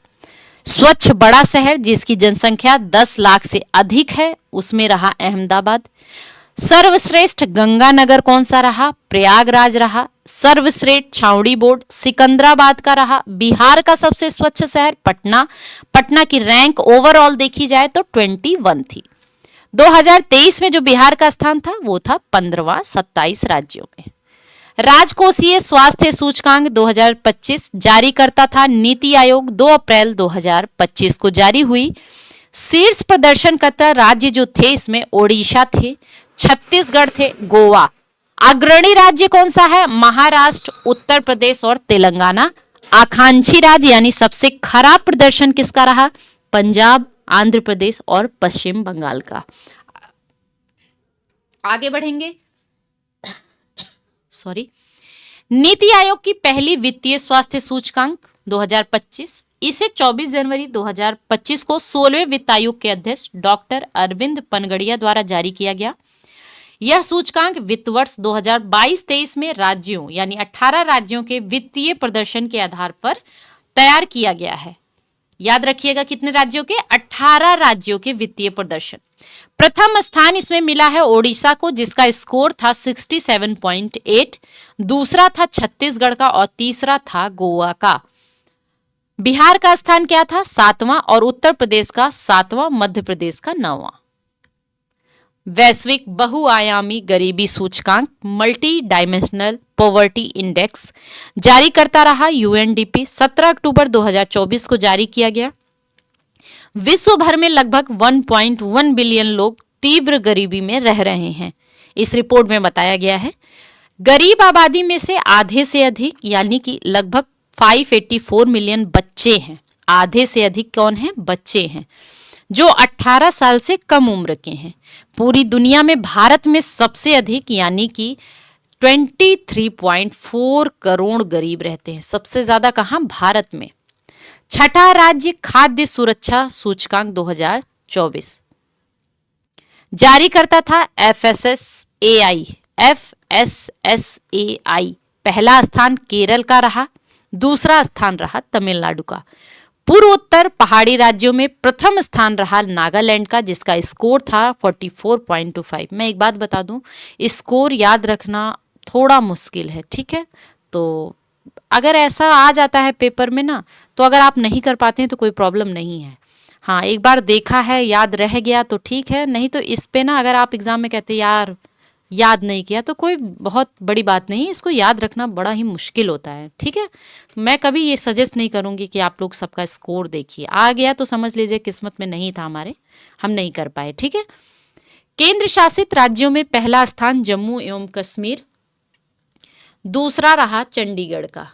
स्वच्छ बड़ा शहर जिसकी जनसंख्या 10 लाख से अधिक है उसमें रहा अहमदाबाद। सर्वश्रेष्ठ गंगानगर कौन सा रहा? प्रयागराज रहा। सर्वश्रेष्ठ छावड़ी बोर्ड सिकंदराबाद का रहा। बिहार का सबसे स्वच्छ शहर पटना की रैंक ओवरऑल देखी जाए तो 21 थी। 2023 में जो बिहार का स्थान था वो था 15वां 27 राज्यों में। राजकोषीय स्वास्थ्य सूचकांक 2025 जारी करता था नीति आयोग। 2 अप्रैल 2025 को जारी हुई। शीर्ष प्रदर्शनकर्ता राज्य जो थे इसमें ओडिशा थे, छत्तीसगढ़ थे, गोवा। अग्रणी राज्य कौन सा है? महाराष्ट्र, उत्तर प्रदेश और तेलंगाना। आकांक्षी राज्य यानी सबसे खराब प्रदर्शन किसका रहा? पंजाब, आंध्र प्रदेश और पश्चिम बंगाल का। आगे बढ़ेंगे, नीति आयोग की पहली वित्तीय स्वास्थ्य सूचकांक 2025, इसे 24 जनवरी 2025 को 16वें वित्त आयोग के अध्यक्ष डॉक्टर अरविंद पनगड़िया द्वारा जारी किया गया। यह सूचकांक वित्त वर्ष 2022-23 में राज्यों यानी 18 राज्यों के वित्तीय प्रदर्शन के आधार पर तैयार किया गया है। याद रखिएगा कितने राज्यों के? 18 राज्यों के वित्तीय प्रदर्शन। प्रथम स्थान इसमें मिला है ओडिशा को जिसका स्कोर था 67.8, दूसरा था छत्तीसगढ़ का और तीसरा था गोवा का। बिहार का स्थान क्या था? 7वां और उत्तर प्रदेश का 7वां, मध्य प्रदेश का 9वां। वैश्विक बहुआयामी गरीबी सूचकांक मल्टी डायमेंशनल पॉवर्टी इंडेक्स जारी करता रहा यूएनडीपी। 17 अक्टूबर 2024 को जारी किया गया। विश्व भर में लगभग 1.1 बिलियन लोग तीव्र गरीबी में रह रहे हैं। इस रिपोर्ट में बताया गया है गरीब आबादी में से आधे से अधिक यानी कि लगभग 584 मिलियन बच्चे हैं आधे से अधिक कौन है? बच्चे हैं जो 18 साल से कम उम्र के हैं। पूरी दुनिया में भारत में सबसे अधिक यानी कि 23.4 करोड़ गरीब रहते हैं। सबसे ज्यादा कहाँ? भारत में। छठा राज्य खाद्य सुरक्षा सूचकांक 2024 जारी करता था FSSAI। पहला स्थान केरल का रहा, दूसरा स्थान रहा तमिलनाडु का। पूर्वोत्तर पहाड़ी राज्यों में प्रथम स्थान रहा नागालैंड का, जिसका स्कोर था 44.25। मैं एक बात बता दूं, स्कोर याद रखना थोड़ा मुश्किल है, ठीक है? तो अगर ऐसा आ जाता है पेपर में ना, तो अगर आप नहीं कर पाते हैं तो कोई प्रॉब्लम नहीं है। हाँ, एक बार देखा है, याद रह गया तो ठीक है, नहीं तो इस पे ना अगर आप एग्जाम में कहते यार याद नहीं किया तो कोई बहुत बड़ी बात नहीं, इसको याद रखना बड़ा ही मुश्किल होता है, ठीक है? मैं कभी ये सजेस्ट नहीं करूंगी कि आप लोग सबका स्कोर देखिए, आ गया तो समझ लीजिए किस्मत में नहीं था हमारे, हम नहीं कर पाए, ठीक है? केंद्र शासित राज्यों में पहला स्थान जम्मू एवं कश्मीर, दूसरा रहा चंडीगढ़ का।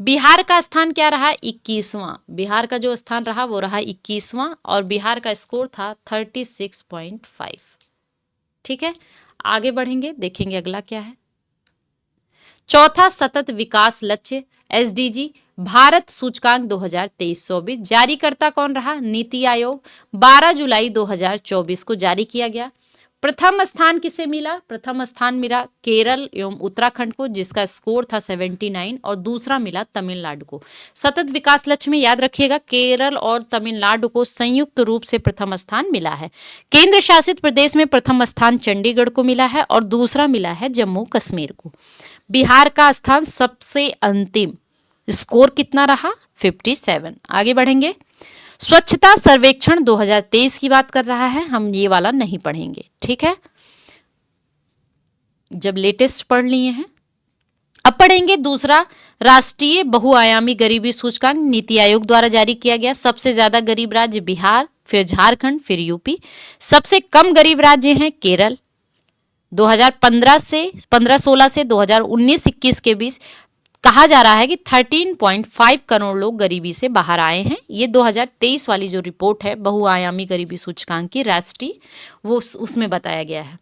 बिहार का स्थान क्या रहा? 21वां। बिहार का जो स्थान रहा वो रहा 21वां और बिहार का स्कोर था 36.5। ठीक है, आगे बढ़ेंगे, देखेंगे अगला क्या है। चौथा सतत विकास लक्ष्य SDG भारत सूचकांक 2023-24 जारी करता कौन रहा? नीति आयोग। 12 जुलाई 2024 को जारी किया गया। प्रथम स्थान किसे मिला? प्रथम स्थान मिला केरल एवं उत्तराखंड को, जिसका स्कोर था 79 और दूसरा मिला तमिलनाडु को। सतत विकास लक्ष्य में याद रखिएगा केरल और तमिलनाडु को संयुक्त रूप से प्रथम स्थान मिला है। केंद्र शासित प्रदेश में प्रथम स्थान चंडीगढ़ को मिला है और दूसरा मिला है जम्मू कश्मीर को। बिहार का स्थान सबसे अंतिम, स्कोर कितना रहा? 57। आगे बढ़ेंगे। स्वच्छता सर्वेक्षण 2023 की बात कर रहा है, हम ये वाला नहीं पढ़ेंगे, ठीक है? जब लेटेस्ट पढ़ लिए हैं। अब पढ़ेंगे दूसरा राष्ट्रीय बहुआयामी गरीबी सूचकांक नीति आयोग द्वारा जारी किया गया। सबसे ज्यादा गरीब राज्य बिहार, फिर झारखंड, फिर यूपी। सबसे कम गरीब राज्य हैं केरल। 2015-16 से 2019-21 के बीच कहा जा रहा है कि 13.5 करोड़ लोग गरीबी से बाहर आए हैं। ये 2023 वाली जो रिपोर्ट है बहुआयामी गरीबी सूचकांक की राष्ट्रीय, वो उसमें बताया गया है।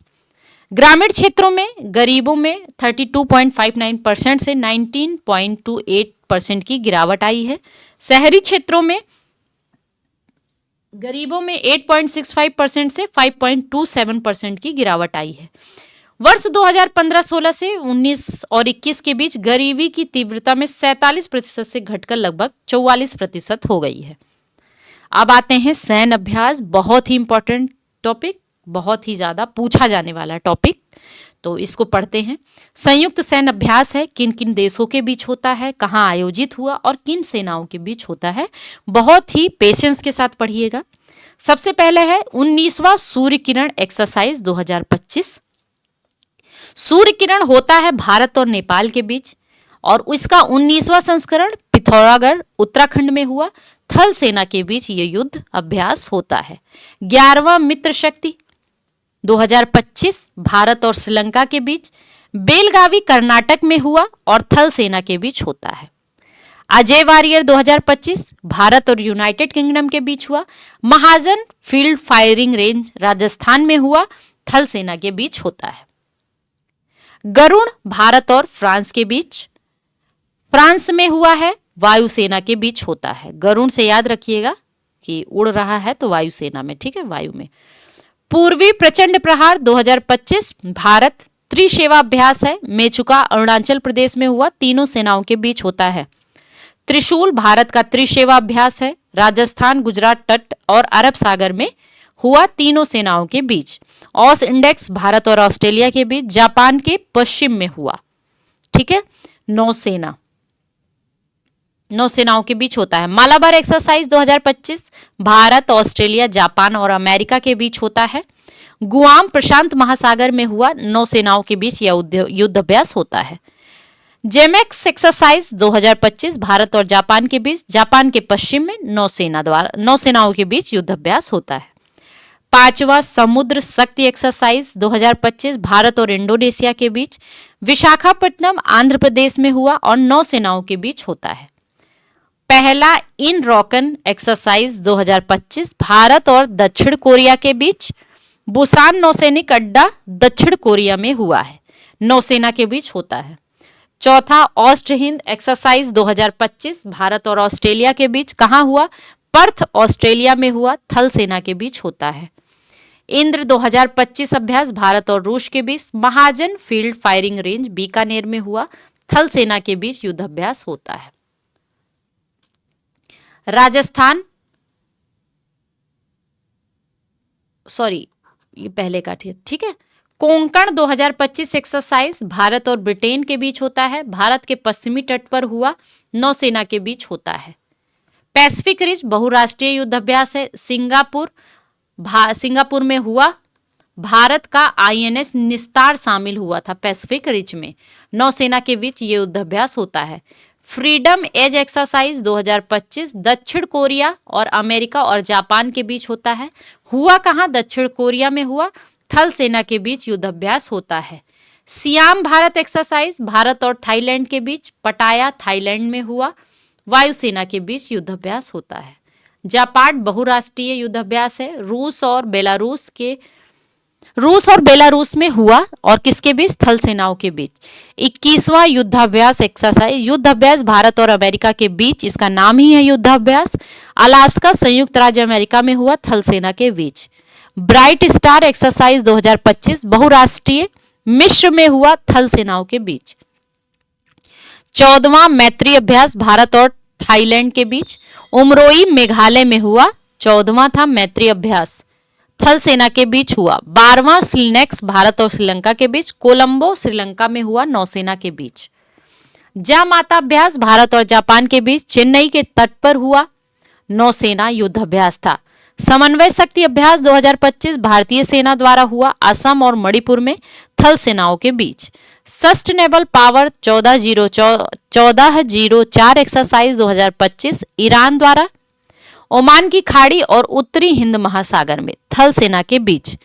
ग्रामीण क्षेत्रों में गरीबों में 32.59% से 19.28% की गिरावट आई है। शहरी क्षेत्रों में गरीबों में 8.65% से 5.27% की गिरावट आई है। वर्ष 2015-16 से 19 और 21 के बीच गरीबी की तीव्रता में 47% से घटकर लगभग 44% हो गई है। अब आते हैं सैन्य अभ्यास, बहुत ही इंपॉर्टेंट टॉपिक, बहुत ही ज्यादा पूछा जाने वाला टॉपिक, तो इसको पढ़ते हैं। संयुक्त सैन्य अभ्यास है, किन किन देशों के बीच होता है, कहाँ आयोजित हुआ और किन सेनाओं के बीच होता है। बहुत ही पेशेंस के साथ पढ़िएगा। सबसे पहले है 19वां सूर्य किरण एक्सरसाइज 2025। सूर्य किरण होता है भारत और नेपाल के बीच और इसका 19वां संस्करण पिथौरागढ़ उत्तराखंड में हुआ। थल सेना के बीच ये युद्ध अभ्यास होता है। 11वां मित्र शक्ति 2025 भारत और श्रीलंका के बीच बेलगावी कर्नाटक में हुआ और थल सेना के बीच होता है। अजय वारियर 2025 भारत और यूनाइटेड किंगडम के बीच हुआ। महाजन फील्ड फायरिंग रेंज राजस्थान में हुआ, थल सेना के बीच होता है। गरुण भारत और फ्रांस के बीच फ्रांस में हुआ है, वायुसेना के बीच होता है। गरुण से याद रखिएगा कि उड़ रहा है तो वायुसेना में, ठीक है, वायु में। पूर्वी प्रचंड प्रहार 2025 भारत त्रिसेवा अभ्यास है, मेचुका अरुणाचल प्रदेश में हुआ, तीनों सेनाओं के बीच होता है। त्रिशूल भारत का त्रिसेवा अभ्यास है, राजस्थान, गुजरात तट और अरब सागर में हुआ, तीनों सेनाओं के बीच। ऑस इंडेक्स भारत और ऑस्ट्रेलिया के बीच जापान के पश्चिम में हुआ, ठीक है। नौसेनाओं के बीच होता है। Malabar exercise 2025 Bharat, Australia, Japan और अमेरिका के बीच होता है। गुआम प्रशांत महासागर में हुआ, नौसेनाओं के बीच यह युद्ध अभ्यास होता है। जेमेक्स एक्सरसाइज 2025 भारत और जापान के बीच, जापान के पश्चिम में नौसेनाओं के बीच युद्ध अभ्यास होता है। 5वां समुद्र शक्ति एक्सरसाइज 2025 भारत और इंडोनेशिया के बीच, विशाखापट्टनम आंध्र प्रदेश में हुआ और नौसेनाओं के बीच होता है। पहला इन रॉकन एक्सरसाइज 2025 भारत और दक्षिण कोरिया के बीच। बुसान नौसैनिक अड्डा दक्षिण कोरिया में हुआ है, नौसेना के बीच होता है। चौथा ऑस्ट्र हिंद एक्सरसाइज 2025 भारत और ऑस्ट्रेलिया के बीच कहाँ हुआ? पर्थ ऑस्ट्रेलिया में हुआ, थल सेना के बीच होता है। इंद्र 2025 अभ्यास भारत और रूस के बीच महाजन फील्ड फायरिंग रेंज बीकानेर में हुआ, थल सेना के बीच युद्धाभ्यास होता है। राजस्थान, सॉरी ये पहले का ठीक है। कोंकण 2025 एक्सरसाइज भारत और ब्रिटेन के बीच होता है, भारत के पश्चिमी तट पर हुआ, नौसेना के बीच होता है। पैसिफिक रिज बहुराष्ट्रीय युद्धाभ्यास है, सिंगापुर में हुआ, भारत का आईएनएस निस्तार शामिल हुआ था पैसिफिक रिज में, नौसेना के बीच ये युद्धाभ्यास होता है। फ्रीडम एज एक्सरसाइज 2025 दक्षिण कोरिया और अमेरिका और जापान के बीच होता है, हुआ कहाँ? दक्षिण कोरिया में हुआ, थल सेना के बीच युद्धाभ्यास होता है। सियाम भारत एक्सरसाइज भारत और थाईलैंड के बीच पटाया थाईलैंड में हुआ, वायुसेना के बीच युद्धाभ्यास होता है। जापान बहुराष्ट्रीय युद्धाभ्यास है, रूस और बेलारूस में हुआ और किसके बीच? थल सेनाओं के बीच। 21वां युद्धाभ्यास एक्सरसाइज, युद्धाभ्यास भारत और अमेरिका के बीच, इसका नाम ही है युद्धाभ्यास, अलास्का संयुक्त राज्य अमेरिका में हुआ, थल सेना के बीच। ब्राइट स्टार एक्सरसाइज 2025 बहुराष्ट्रीय मिस्र में हुआ, थल सेनाओं के बीच। 14वां मैत्री अभ्यास भारत और थाईलैंड के बीच उमरोई मेघालय में हुआ, 14वां था मैत्री अभ्यास, थल सेना के बीच हुआ। 12वां स्लिनेक्स भारत और श्रीलंका के बीच कोलंबो श्रीलंका में हुआ, नौसेना के बीच। जामाता अभ्यास भारत और जापान के बीच चेन्नई के तट पर हुआ, नौसेना युद्धाभ्यास था। समन्वय शक्ति अभ्यास 2025 भारतीय सेना द्वारा हुआ, असम और मणिपुर में, थल सेनाओं के बीच। सस्ट नेवल पावर 1404 एक्सरसाइज 2025 ईरान द्वारा ओमान की खाड़ी और उत्तरी हिंद महासागर में, थल सेना के बीच।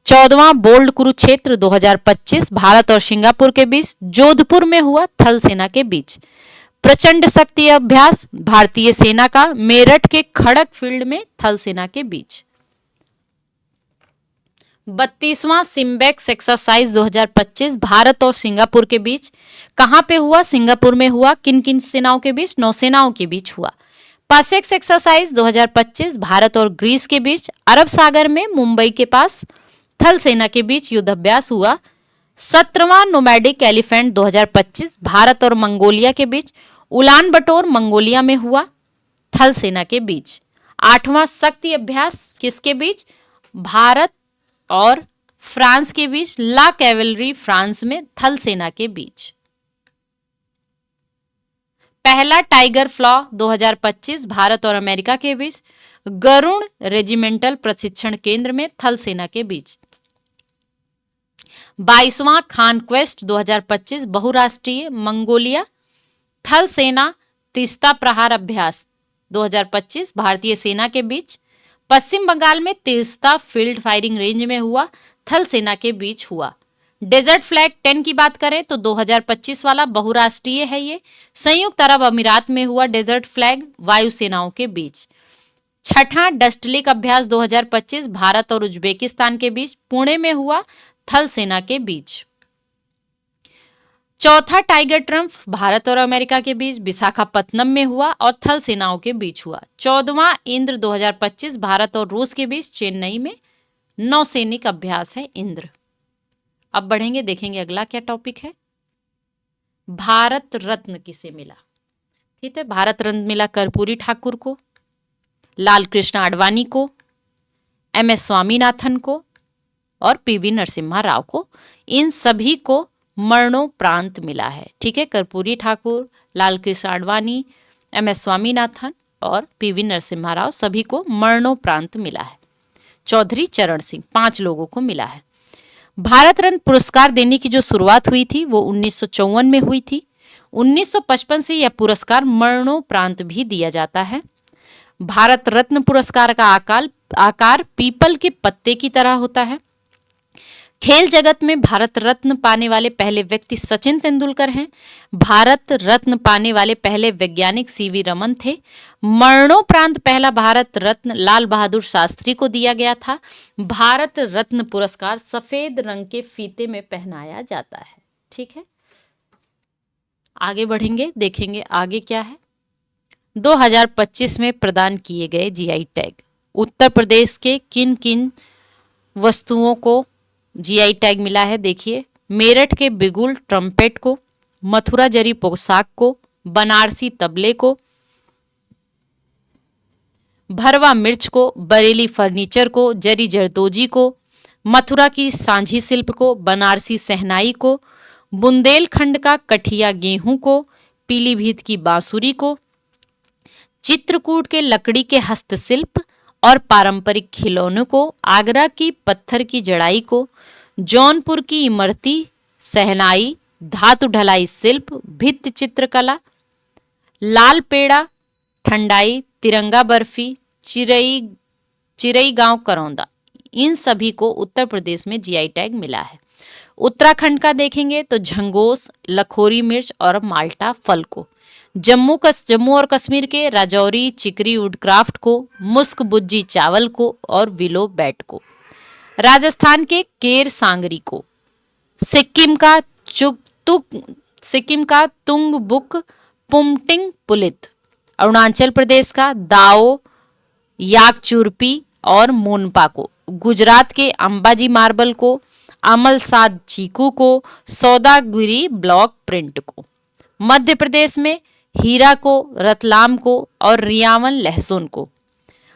14वां बोल्ड कुरुक्षेत्र 2025 भारत और सिंगापुर के बीच जोधपुर में हुआ, थल सेना के बीच। प्रचंड शक्ति अभ्यास भारतीय सेना का मेरठ के खड़क फील्ड में, थल सेना के बीच। 32वां सिम्बेक्स एक्सरसाइज 2025 भारत और सिंगापुर के बीच कहां पे हुआ? सिंगापुर में हुआ, किन किन सेनाओं के बीच? नौसेनाओं के बीच हुआ। पासेक्स एक्सरसाइज 2025 भारत और ग्रीस के बीच अरब सागर में मुंबई के पास, थल सेना के बीच युद्धाभ्यास हुआ। 17वां नोमैडिक एलिफेंट 2025 भारत और मंगोलिया के बीच उलान बटोर मंगोलिया में हुआ, थल सेना के बीच। 8वां शक्ति अभ्यास किसके बीच? भारत और फ्रांस के बीच, ला कैवलरी फ्रांस में, थल सेना के बीच। पहला टाइगर फ्लॉ 2025 भारत और अमेरिका के बीच गरुण रेजिमेंटल प्रशिक्षण केंद्र में, थल सेना के बीच। 22वां कॉन्क्वेस्ट 2025 बहुराष्ट्रीय मंगोलिया, थल सेना तीस्ता प्रहार अभ्यास 2025 भारतीय सेना के बीच पश्चिम बंगाल में तीस्ता फील्ड फायरिंग रेंज में हुआ, थल सेना के बीच हुआ। डेजर्ट फ्लैग 10 की बात करें तो 2025 वाला बहुराष्ट्रीय है, ये संयुक्त अरब अमीरात में हुआ डेजर्ट फ्लैग, वायुसेनाओं के बीच। छठा डस्टलिक अभ्यास 2025 भारत और उज्बेकिस्तान के बीच पुणे में हुआ, थल सेना के बीच। चौथा टाइगर ट्रम्प भारत और अमेरिका के बीच विशाखापत्तनम में हुआ और थल सेनाओं के बीच हुआ। 14वां इंद्र 2025 भारत और रूस के बीच चेन्नई में, नौसैनिक अभ्यास है इंद्र। अब बढ़ेंगे, देखेंगे अगला क्या टॉपिक है। भारत रत्न किसे मिला? ठीक है, भारत रत्न मिला कर्पूरी ठाकुर को, लाल कृष्ण आडवाणी को, MS स्वामीनाथन को और PV नरसिम्हा राव को। इन सभी को मरणोपरांत मिला है। ठीक है, कर्पूरी ठाकुर, लाल कृष्ण आडवाणी, MS स्वामीनाथन और PV नरसिम्हा राव सभी को मरणोपरांत मिला है। चौधरी चरण सिंह, 5 लोगों को मिला है। भारत रत्न पुरस्कार देने की जो शुरुआत हुई थी वो 1954 में हुई थी। 1955 से यह पुरस्कार मरणोपरांत भी दिया जाता है। भारत रत्न पुरस्कार का आकार पीपल के पत्ते की तरह होता है। खेल जगत में भारत रत्न पाने वाले पहले व्यक्ति सचिन तेंदुलकर हैं। भारत रत्न पाने वाले पहले वैज्ञानिक सीवी रमन थे। मरणोपरांत पहला भारत रत्न लाल बहादुर शास्त्री को दिया गया था। भारत रत्न पुरस्कार सफेद रंग के फीते में पहनाया जाता है। ठीक है, आगे बढ़ेंगे, देखेंगे आगे क्या है। 2025 में प्रदान किए गए जीआई टैग। उत्तर प्रदेश के किन किन वस्तुओं को जीआई टैग मिला है, देखिए। मेरठ के बिगुल ट्रम्पेट को, मथुरा जरी पोशाक को, बनारसी तबले को, भरवा मिर्च को, बरेली फर्नीचर को, जरी जरदोजी को, मथुरा की सांझी शिल्प को, बनारसी सहनाई को, बुंदेलखंड का कठिया गेहूं को, पीलीभीत की बांसुरी को, चित्रकूट के लकड़ी के हस्तशिल्प और पारंपरिक खिलौनों को, आगरा की पत्थर की जड़ाई को, जौनपुर की इमरती सहनाई, धातु ढलाई शिल्प, भित्ति चित्रकला, लाल पेड़ा, ठंडाई, तिरंगा बर्फी, चिरई गांव करौंदा, इन सभी को उत्तर प्रदेश में जीआई टैग मिला है। उत्तराखंड का देखेंगे तो झंगोस, लखोरी मिर्च और माल्टा फल को, जम्मू और कश्मीर के राजौरी चिकरी वुडक्राफ्ट को, मुस्क बुज्जी चावल को और विलो बैट को, राजस्थान के केर सांगरी को, सिक्किम का तुंग बुक पुमटिंग पुलित, अरुणाचल प्रदेश का दाओ याकचुरपी और मोनपा को, गुजरात के अंबाजी मार्बल को, अमलसाद चीकू को, सौदागिरी ब्लॉक प्रिंट को, मध्य प्रदेश में हीरा को, रतलाम को और रियावन लहसुन को,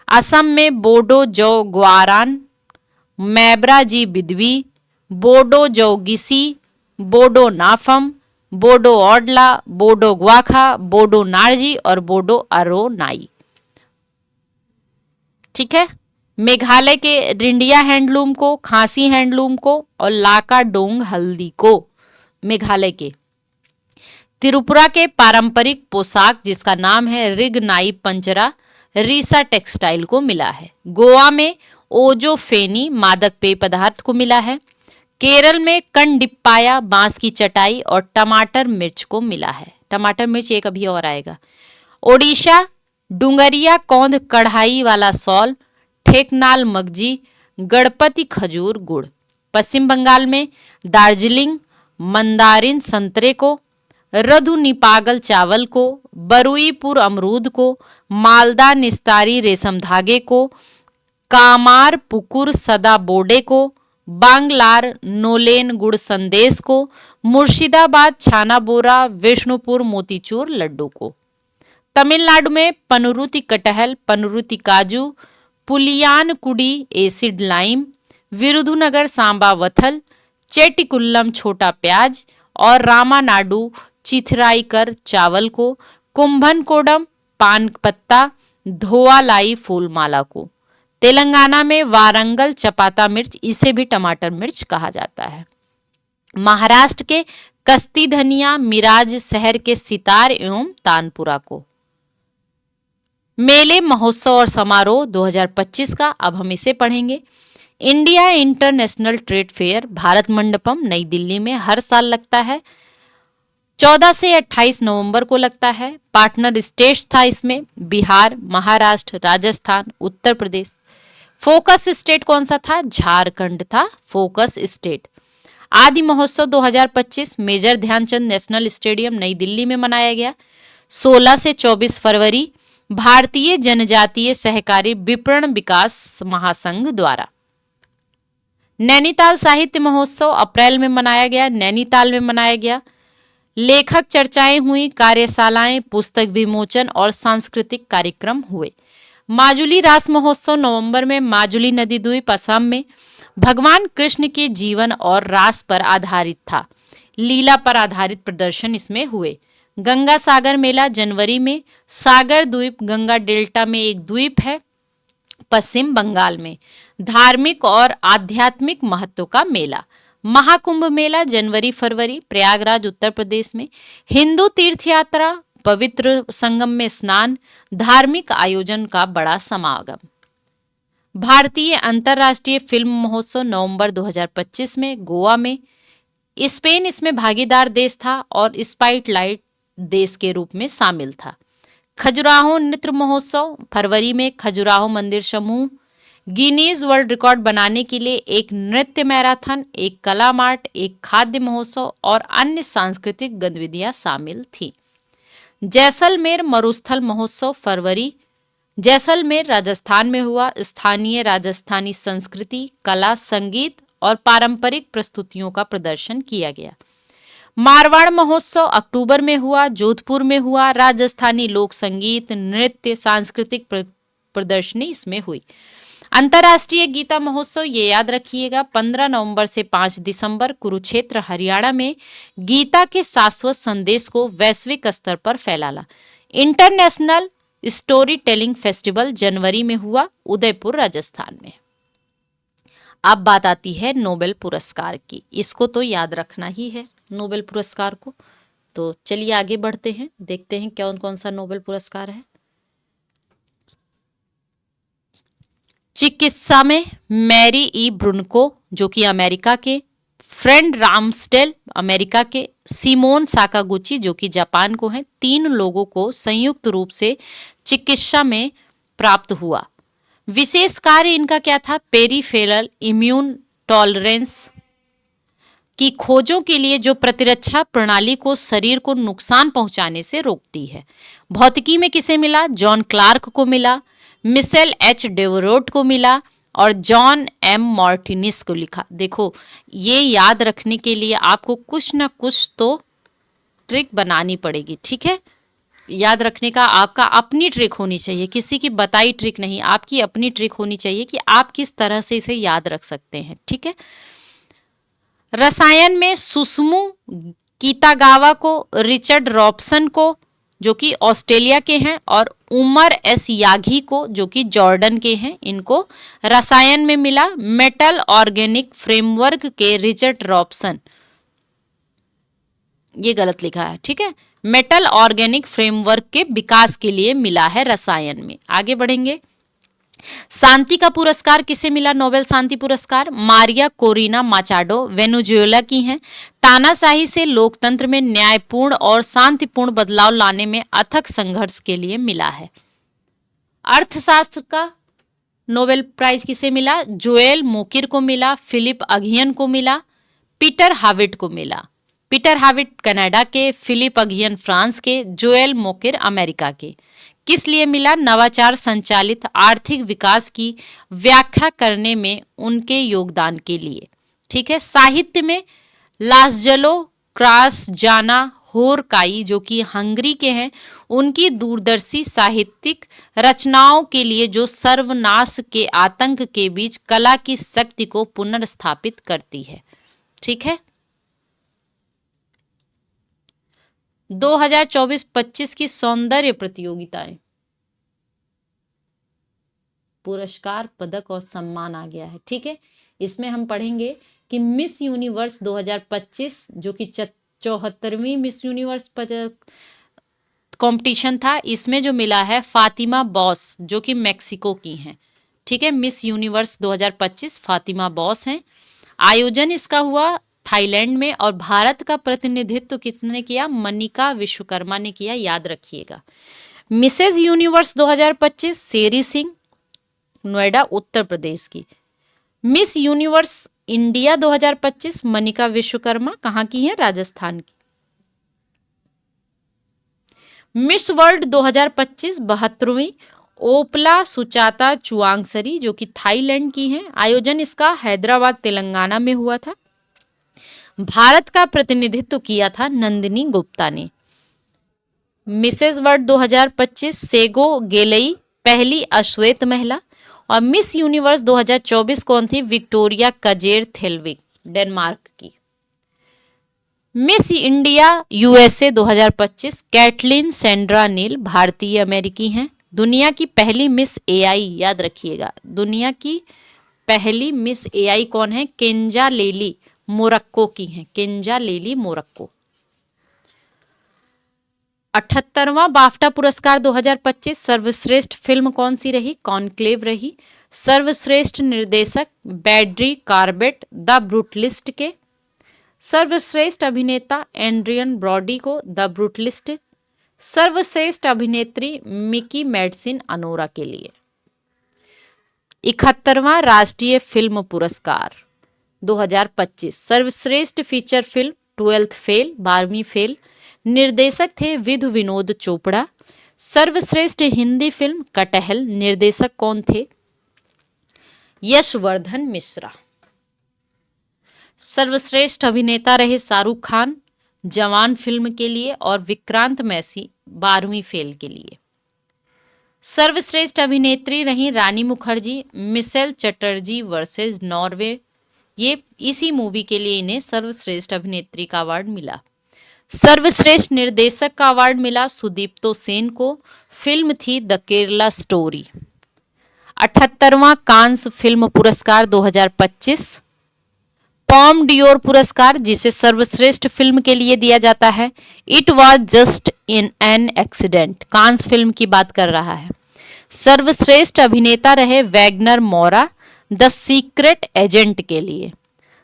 असम में बोडो जौ ग्वारान, मैब्रा जी बिदवी, बोडो जौगिसी, बोडो नाफम, बोडो ओडला, बोडो ग्वाखा, बोडो नारजी और बोडो अरोनाई। ठीक है, मेघालय के रिंडिया हैंडलूम को, खांसी हैंडलूम को और लाका डोंग हल्दी को, मेघालय के। त्रिपुरा के पारंपरिक पोशाक जिसका नाम है रिगनाई पंचरा, रीसा टेक्सटाइल को मिला है। गोवा में ओजो फेनी मादक पेय पदार्थ को मिला है। केरल में कंडिप्पाया बांस की चटाई और टमाटर मिर्च को मिला है। टमाटर मिर्च एक अभी और आएगा। ओडिशा डुंगरिया कौंध कढ़ाई वाला सॉल, ठेकनाल मगजी, गणपति खजूर गुड़। पश्चिम बंगाल में दार्जिलिंग मंदारिन संतरे को, रधु निपागल चावल को, बरुईपुर अमरूद को, मालदा निस्तारी रेशम धागे को, कामार पुकुर सदा बोडे को, बांग्लार नोलेन गुड़ संदेश को, मुर्शिदाबाद छाना बोरा, विष्णुपुर मोतीचूर लड्डू को। तमिलनाडु में पनुरुति कटहल, पनुरुति काजू, पुलियान कुड़ी एसिड लाइम, विरुधुनगर सांबा वथल, चेटिकुल्लम छोटा प्याज और रामानाडु चिथराईकर चावल को, कुंभन कोडम पान पत्ता, धोआलाई फूलमाला को। तेलंगाना में वारंगल चपाता मिर्च, इसे भी टमाटर मिर्च कहा जाता है। महाराष्ट्र के कस्ती धनिया, मिराज शहर के सितार एवं तानपुरा को। मेले महोत्सव और समारोह 2025 का, अब हम इसे पढ़ेंगे। India international trade fair Bharat Mandapam नई दिल्ली में हर साल लगता है। 14 से 28 नवंबर को लगता है। पार्टनर स्टेट्स था इसमें बिहार, महाराष्ट्र, राजस्थान, उत्तर प्रदेश। फोकस स्टेट कौन सा था? झारखंड था फोकस स्टेट। आदि महोत्सव 2025 मेजर ध्यानचंद नेशनल स्टेडियम नई दिल्ली में मनाया गया। 16 से 24 फरवरी भारतीय जनजातीय सहकारी विपणन विकास महासंघ द्वारा। नैनीताल साहित्य महोत्सव अप्रैल में मनाया गया, नैनीताल में मनाया गया। लेखक चर्चाएं हुई, कार्यशालाएं, पुस्तक विमोचन और सांस्कृतिक कार्यक्रम हुए। माजुली रास महोत्सव नवंबर में माजुली नदी द्वीप असम में भगवान कृष्ण के जीवन और रास पर आधारित था। लीला पर आधारित प्रदर्शन इसमें हुए। गंगा सागर मेला जनवरी में, सागर द्वीप गंगा डेल्टा में एक द्वीप है पश्चिम बंगाल में। धार्मिक और आध्यात्मिक महत्व का मेला। महाकुंभ मेला जनवरी फरवरी प्रयागराज उत्तर प्रदेश में। हिंदू तीर्थ यात्रा, पवित्र संगम में स्नान, धार्मिक आयोजन का बड़ा समागम। भारतीय अंतर्राष्ट्रीय फिल्म महोत्सव नवंबर 2025 में गोवा में। स्पेन इसमें भागीदार देश था और स्पाइटलाइट देश के रूप में शामिल था। खजुराहो नृत्य महोत्सव फरवरी में। खजुराहो मंदिर समूह गिनीज वर्ल्ड रिकॉर्ड बनाने के लिए एक नृत्य मैराथन, एक कला मार्ट, एक खाद्य महोत्सव और अन्य सांस्कृतिक गतिविधियां शामिल थी। जैसलमेर मरुस्थल महोत्सव फरवरी। जैसलमेर राजस्थान में हुआ। स्थानीय राजस्थानी संस्कृति, कला, संगीत और पारंपरिक प्रस्तुतियों का प्रदर्शन किया गया। मारवाड़ महोत्सव अक्टूबर में हुआ, जोधपुर में हुआ। राजस्थानी लोक संगीत, नृत्य, सांस्कृतिक प्रदर्शनी इसमें हुई। अंतर्राष्ट्रीय गीता महोत्सव ये याद रखिएगा 15 नवंबर से 5 दिसंबर कुरुक्षेत्र हरियाणा में गीता के शाश्वत संदेश को वैश्विक स्तर पर फैलाना। इंटरनेशनल स्टोरी टेलिंग फेस्टिवल जनवरी में हुआ, उदयपुर राजस्थान में। अब बात आती है नोबेल पुरस्कार की। इसको तो याद रखना ही है नोबेल पुरस्कार को। तो चलिए आगे बढ़ते हैं, देखते हैं कौन कौन सा नोबेल पुरस्कार है। चिकित्सा में मैरी ई ब्रुनको जो कि अमेरिका के, फ्रेंड रामस्टेल अमेरिका के, सिमोन साकागुची जो कि जापान को हैं। 3 लोगों को संयुक्त रूप से चिकित्सा में प्राप्त हुआ। विशेष कार्य इनका क्या था? पेरिफेरल इम्यून टॉलरेंस की खोजों के लिए जो प्रतिरक्षा प्रणाली को शरीर को नुकसान पहुंचाने से रोकती है। भौतिकी में किसे मिला? जॉन क्लार्क को मिला, मिशेल एच डेवरोट को मिला और जॉन एम मार्टिनिस को लिखा। देखो ये याद रखने के लिए आपको कुछ ना कुछ तो ट्रिक बनानी पड़ेगी, ठीक है। याद रखने का आपका अपनी ट्रिक होनी चाहिए, किसी की बताई ट्रिक नहीं, आपकी अपनी ट्रिक होनी चाहिए कि आप किस तरह से इसे याद रख सकते हैं, ठीक है। रसायन में सुसुमु कीतागावा को, रिचर्ड रॉबसन को जो कि ऑस्ट्रेलिया के हैं और उमर एस यागी को जो कि जॉर्डन के हैं, इनको रसायन में मिला। मेटल ऑर्गेनिक फ्रेमवर्क के रिचर्ड रॉबसन, ये गलत लिखा है, ठीक है। मेटल ऑर्गेनिक फ्रेमवर्क के विकास के लिए मिला है रसायन में। आगे बढ़ेंगे। शांति का पुरस्कार किसे मिला? नोबेल शांति पुरस्कार मारिया कोरिना माचाडो वेनेजुएला की हैं। तानाशाही से लोकतंत्र में न्यायपूर्ण और शांतिपूर्ण बदलाव लाने में अथक संघर्ष के लिए मिला है। अर्थशास्त्र का नोबेल प्राइज किसे मिला? जोएल मोकिर को मिला, फिलिप अगियन को मिला, पीटर हाविट को मिला। पीटर हाविट कनाडा के, फिलिप अगियन फ्रांस के, जोएल मोकिर अमेरिका के। किस लिए मिला? नवाचार संचालित आर्थिक विकास की व्याख्या करने में उनके योगदान के लिए, ठीक है। साहित्य में लास्जलो क्रासजाना होरकाई जो कि हंगरी के हैं, उनकी दूरदर्शी साहित्यिक रचनाओं के लिए जो सर्वनाश के आतंक के बीच कला की शक्ति को पुनर्स्थापित करती है, ठीक है। 2024-25 की सौंदर्य प्रतियोगिताएं, पुरस्कार, पदक और सम्मान आ गया है, ठीक है। इसमें हम पढ़ेंगे कि मिस यूनिवर्स 2025 जो कि 74वीं मिस यूनिवर्स कंपटीशन था, इसमें जो मिला है फातिमा बॉस जो कि मेक्सिको की हैं, ठीक है। मिस यूनिवर्स 2025 फातिमा बॉस हैं। आयोजन इसका हुआ थाईलैंड में और भारत का प्रतिनिधित्व किसने किया? मनिका विश्वकर्मा ने किया, याद रखिएगा। मिसेज यूनिवर्स 2025 शेरी सिंह, नोएडा उत्तर प्रदेश की। Miss universe India 2025 Manika Vishwakarma कहाँ की है? राजस्थान की। मिस वर्ल्ड 2025 72वीं ओपला सुचाता चुआंगसरी जो कि थाईलैंड की हैं। आयोजन इसका हैदराबाद तेलंगाना में हुआ था। भारत का प्रतिनिधित्व किया था नंदिनी गुप्ता ने। मिसेज वर्ल्ड 2025 सेगो गेलई पहली अश्वेत महिला। और मिस यूनिवर्स 2024 कौन थी? विक्टोरिया कजेर थेल्विक डेनमार्क की। Miss India USA 2025 Caitlin Sandra Neal भारतीय अमेरिकी हैं। दुनिया की पहली मिस एआई, याद रखिएगा, दुनिया की पहली मिस एआई कौन है? केंजा लेली मोरक्को की हैं, केंजा लेली मोरक्को। 78वां बाफ्टा पुरस्कार 2025 सर्वश्रेष्ठ फिल्म कौन सी रही? कॉन्क्लेव रही। सर्वश्रेष्ठ निर्देशक बैड्री कार्बेट द ब्रूटलिस्ट के। सर्वश्रेष्ठ अभिनेता एंड्रियन ब्रॉडी को द ब्रूटलिस्ट। सर्वश्रेष्ठ अभिनेत्री मिकी मेडसिन अनोरा के लिए। 71वां राष्ट्रीय फिल्म पुरस्कार 2025 सर्वश्रेष्ठ फीचर फिल्म 12th फेल 12वीं फेल, निर्देशक थे विधु विनोद चोपड़ा। सर्वश्रेष्ठ हिंदी फिल्म कटहल, निर्देशक कौन थे? यशवर्धन मिश्रा। सर्वश्रेष्ठ अभिनेता रहे शाहरुख खान जवान फिल्म के लिए और विक्रांत मैसी 12वीं फेल के लिए। सर्वश्रेष्ठ अभिनेत्री रही रानी मुखर्जी मिशेल चटर्जी वर्सेस नॉर्वे, ये इसी मूवी के लिए इन्हें सर्वश्रेष्ठ अभिनेत्री का अवार्ड मिला। सर्वश्रेष्ठ निर्देशक का अवार्ड मिला सुदीप्तो सेन को, फिल्म थी द केरला स्टोरी। 78वां कांस फिल्म पुरस्कार 2025 पॉम डियोर पुरस्कार जिसे सर्वश्रेष्ठ फिल्म के लिए दिया जाता है। It was just in an accident, Cannes film की बात कर रहा है। सर्वश्रेष्ठ अभिनेता रहे वैगनर मोरा द सीक्रेट एजेंट के लिए।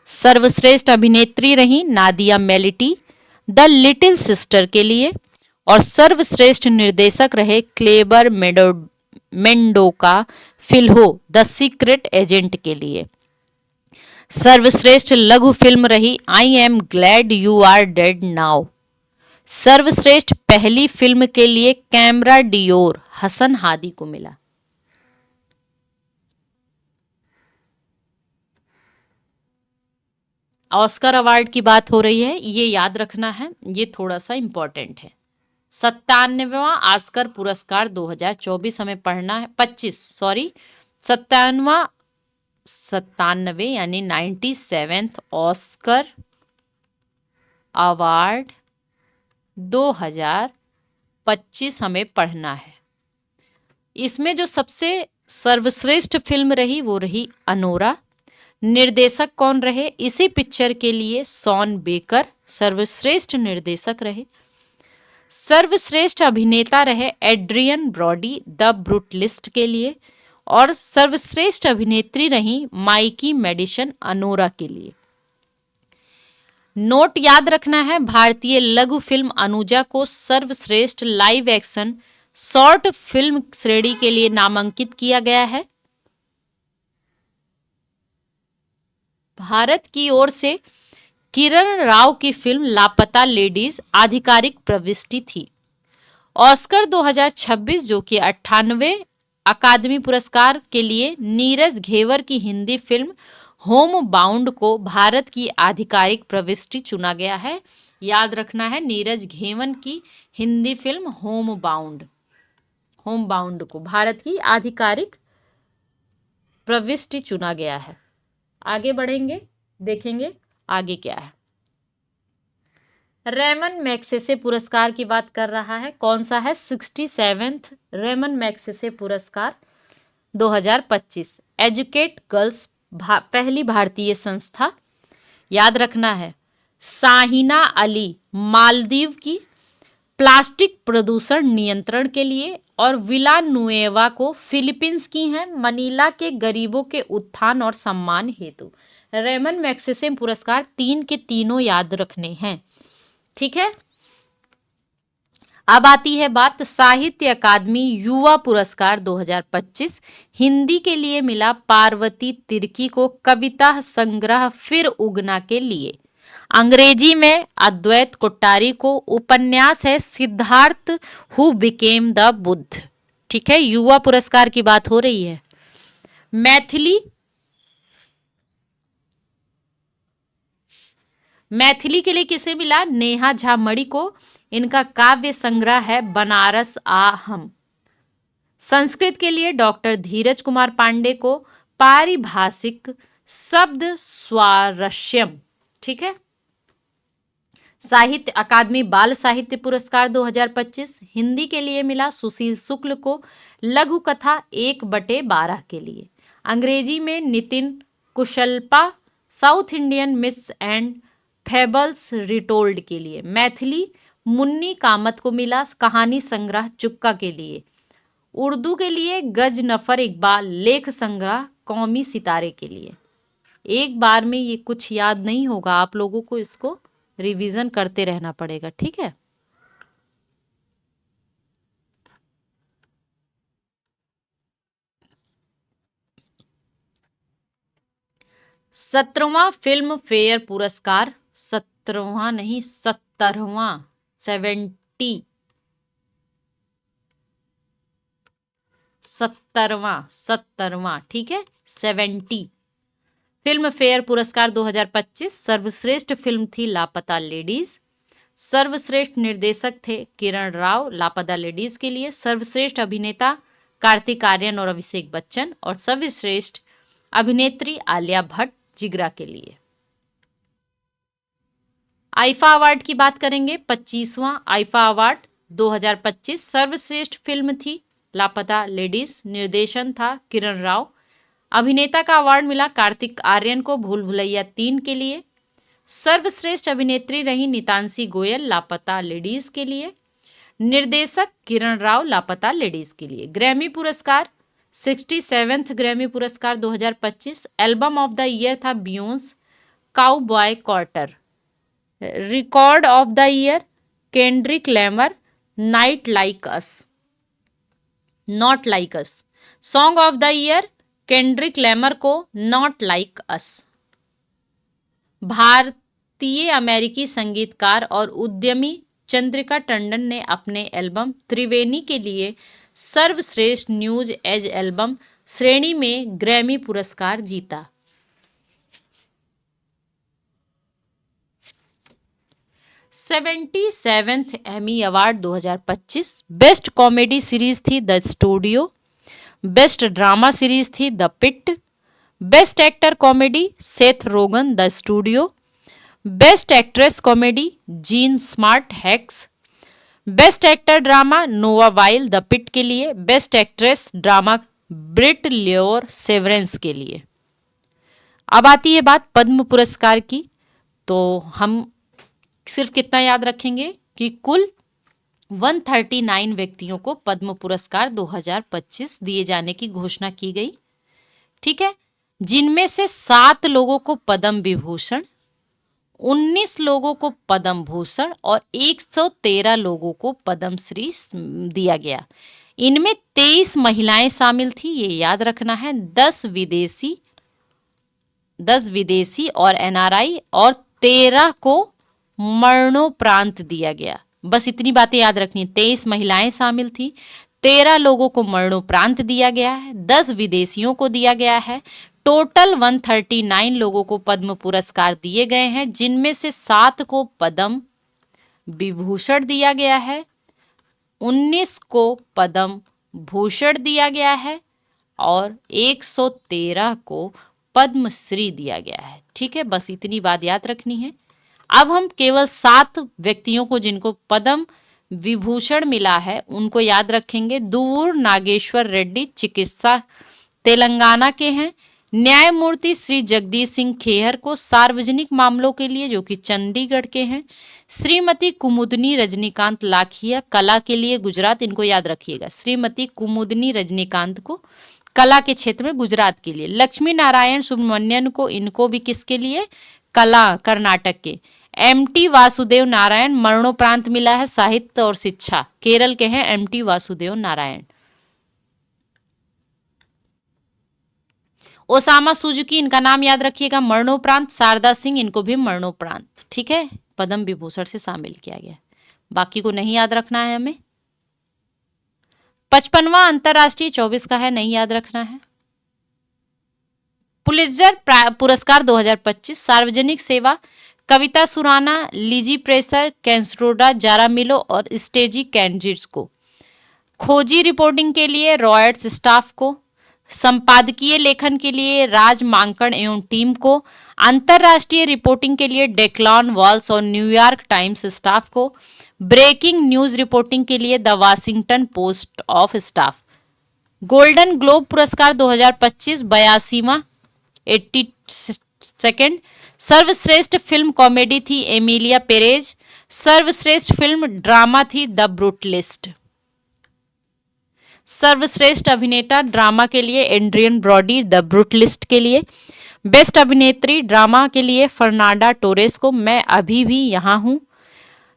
सर्वश्रेष्ठ अभिनेत्री रही Nadia Melliti the little sister के लिए। और सर्वश्रेष्ठ निर्देशक रहे Kleber Mendonca Filho the secret agent के लिए। सर्वश्रेष्ठ लघु फिल्म रही I am glad you are dead now. सर्वश्रेष्ठ पहली फिल्म के लिए कैमरा डियोर हसन हादी को मिला। ऑस्कर अवार्ड की बात हो रही है, ये याद रखना है, ये थोड़ा सा इंपॉर्टेंट है। 97वां ऑस्कर पुरस्कार 2024 हमें पढ़ना है 97 यानी 97th ऑस्कर अवार्ड 2025 हमें पढ़ना है। इसमें जो सबसे सर्वश्रेष्ठ फिल्म रही वो रही अनोरा। निर्देशक कौन रहे? इसी पिक्चर के लिए सॉन बेकर सर्वश्रेष्ठ निर्देशक रहे। सर्वश्रेष्ठ अभिनेता रहे एड्रियन ब्रॉडी द ब्रूटलिस्ट के लिए। और सर्वश्रेष्ठ अभिनेत्री रही माइकी मेडिसन अनोरा के लिए। नोट याद रखना है, भारतीय लघु फिल्म अनुजा को सर्वश्रेष्ठ लाइव एक्शन शॉर्ट फिल्म श्रेणी के लिए नामांकित किया गया है। भारत की ओर से किरण राव की फिल्म लापता लेडीज आधिकारिक प्रविष्टि थी। ऑस्कर 2026 जो कि 98वें अकादमी पुरस्कार के लिए नीरज घेवर की हिंदी फिल्म होम बाउंड को भारत की आधिकारिक प्रविष्टि चुना गया है। याद रखना है, नीरज घेवन की हिंदी फिल्म होम बाउंड को भारत की आधिकारिक प्रविष्टि चुना गया है। आगे बढ़ेंगे, देखेंगे आगे क्या है। रेमन मैग्सेसे पुरस्कार की बात कर रहा है। कौन सा है? 67th रेमन मैग्सेसे पुरस्कार 2025। एजुकेट गर्ल्स पहली भारतीय संस्था। याद रखना है, साहिना अली मालदीव की प्लास्टिक प्रदूषण नियंत्रण के लिए और विला नुएवा को फिलीपींस की हैं मनीला के गरीबों के उत्थान और सम्मान हेतु। रेमन मैग्सेसे पुरस्कार 3 के तीनों याद रखने हैं, ठीक है। अब आती है बात साहित्य अकादमी युवा पुरस्कार 2025। हिंदी के लिए मिला पार्वती तिर्की को कविता संग्रह फिर उगना के लिए। अंग्रेजी में अद्वैत कोट्टारी को उपन्यास है Siddharth who became the Buddha, ठीक है। युवा पुरस्कार की बात हो रही है। मैथिली के लिए किसे मिला? नेहा झामड़ी को। इनका काव्य संग्रह है बनारस आ हम। संस्कृत के लिए डॉक्टर धीरज कुमार पांडे को पारिभाषिक शब्द स्वारस्यम, ठीक है। साहित्य अकादमी बाल साहित्य पुरस्कार 2025 हिंदी के लिए मिला सुशील शुक्ल को लघु कथा 1/12 के लिए। अंग्रेजी में Nitin Kushalappa south Indian myths and fables retold के लिए। मैथिली मुन्नी कामत को मिला कहानी संग्रह चुपका के लिए। उर्दू के लिए गज नफर इकबाल लेख संग्रह कौमी सितारे के लिए। एक बार में ये कुछ याद नहीं होगा, आप लोगों को इसको रिवीजन करते रहना पड़ेगा, ठीक है। सत्रहवां फिल्म फेयर पुरस्कार, 17वां नहीं 70वां, 70, 70वां, ठीक है, 70 फिल्म फेयर पुरस्कार 2025 सर्वश्रेष्ठ फिल्म थी लापता लेडीज। सर्वश्रेष्ठ निर्देशक थे किरण राव लापता लेडीज के लिए। सर्वश्रेष्ठ अभिनेता कार्तिक आर्यन और अभिषेक बच्चन, और सर्वश्रेष्ठ अभिनेत्री आलिया भट्ट जिगरा के लिए। आईफा अवार्ड की बात करेंगे। 25वां आईफा अवार्ड 2025 सर्वश्रेष्ठ फिल्म थी लापता लेडीज, निर्देशन था किरण राव। अभिनेता का अवार्ड मिला कार्तिक आर्यन को भूल भुलैया 3 के लिए। सर्वश्रेष्ठ अभिनेत्री रही नितांशी गोयल लापता लेडीज के लिए। निर्देशक किरण राव लापता लेडीज के लिए। ग्रैमी पुरस्कार 67th ग्रैमी पुरस्कार 2025 एल्बम ऑफ द ईयर था Beyonce Cowboy Carter. Record of the year Kendrick Lamar not like us, not like us. Song of the year Kendrick Lamar को नॉट लाइक अस। भारतीय अमेरिकी संगीतकार और उद्यमी चंद्रिका टंडन ने अपने एल्बम त्रिवेणी के लिए सर्वश्रेष्ठ न्यूज एज एल्बम श्रेणी में ग्रैमी पुरस्कार जीता। Seventh Emmy award 2025 best comedy series थी the studio. Best drama series थी the Pitt. Best actor comedy Seth Rogen the studio. Best actress comedy Jean Smart hacks. Best actor drama Noah Wyle the Pitt के लिए। Best actress drama Britt Lower severance के लिए। अब आती है बात पद्म पुरस्कार की, तो हम सिर्फ कितना याद रखेंगे कि कुल 139 व्यक्तियों को पद्म पुरस्कार 2025 दिए जाने की घोषणा की गई, ठीक है, जिनमें से 7 लोगों को पद्म विभूषण, 19 लोगों को पद्म भूषण और 113 लोगों को पद्मश्री दिया गया। इनमें 23 महिलाएं शामिल थी, ये याद रखना है। 10 विदेशी और एनआरआई और 13 को मरणोपरांत दिया गया। बस इतनी बातें याद रखनी। 23 महिलाएं शामिल थी, 13 लोगों को मरणोपरांत दिया गया है, 10 विदेशियों को दिया गया है। टोटल 139 लोगों को पद्म पुरस्कार दिए गए हैं, जिनमें से 7 को पद्म विभूषण दिया गया है, 19 को पद्म भूषण दिया गया है और 113 को पद्मश्री दिया गया है, ठीक है। बस इतनी बात याद रखनी है। अब हम केवल 7 व्यक्तियों को जिनको पद्म विभूषण मिला है उनको याद रखेंगे। दुव्वूर नागेश्वर रेड्डी चिकित्सा तेलंगाना के हैं। न्यायमूर्ति श्री जगदीश सिंह खेहर को सार्वजनिक मामलों के लिए, जो कि चंडीगढ़ के हैं। श्रीमती कुमुदनी रजनीकांत लाखिया कला के लिए गुजरात, इनको याद रखिएगा। श्रीमती कुमुदनी रजनीकांत को कला के क्षेत्र में गुजरात के लिए। लक्ष्मी नारायण सुब्रमण्यन को, इनको भी किसके लिए, कला कर्नाटक के। एमटी वासुदेव नारायण मरणोपरांत मिला है साहित्य और शिक्षा, केरल के हैं एमटी वासुदेव नारायण। ओसामा सुजुकी, इनका नाम याद रखिएगा, मरणोपरांत। शारदा सिंह, इनको भी मरणोपरांत, ठीक है, पद्म विभूषण से शामिल किया गया। बाकी को नहीं याद रखना है हमें। 55वां अंतरराष्ट्रीय 24 का है, नहीं याद रखना है। पुलित्जर पुरस्कार 2025 सार्वजनिक सेवा कविता सुराना, लिजी प्रेसर, कैंसरोडा, जारामिलो और स्टेजी कैंडिड्स को। खोजी रिपोर्टिंग के लिए रॉयट्स स्टाफ को। संपादकीय लेखन के लिए राज मांकड़ एवं टीम को। अंतरराष्ट्रीय रिपोर्टिंग के लिए डेक्लॉन वॉल्स और न्यूयॉर्क टाइम्स स्टाफ को। ब्रेकिंग न्यूज रिपोर्टिंग के लिए the Washington post of staff. Golden globe पुरस्कार 2025 82वां 82nd। सर्वश्रेष्ठ फिल्म कॉमेडी थी एमिलिया पेरेज। सर्वश्रेष्ठ फिल्म ड्रामा थी द ब्रूटलिस्ट। सर्वश्रेष्ठ अभिनेता ड्रामा के लिए एड्रियन ब्रॉडी द ब्रूटलिस्ट के लिए। बेस्ट अभिनेत्री ड्रामा के लिए फर्नांडा टोरेस को मैं अभी भी यहाँ हूँ।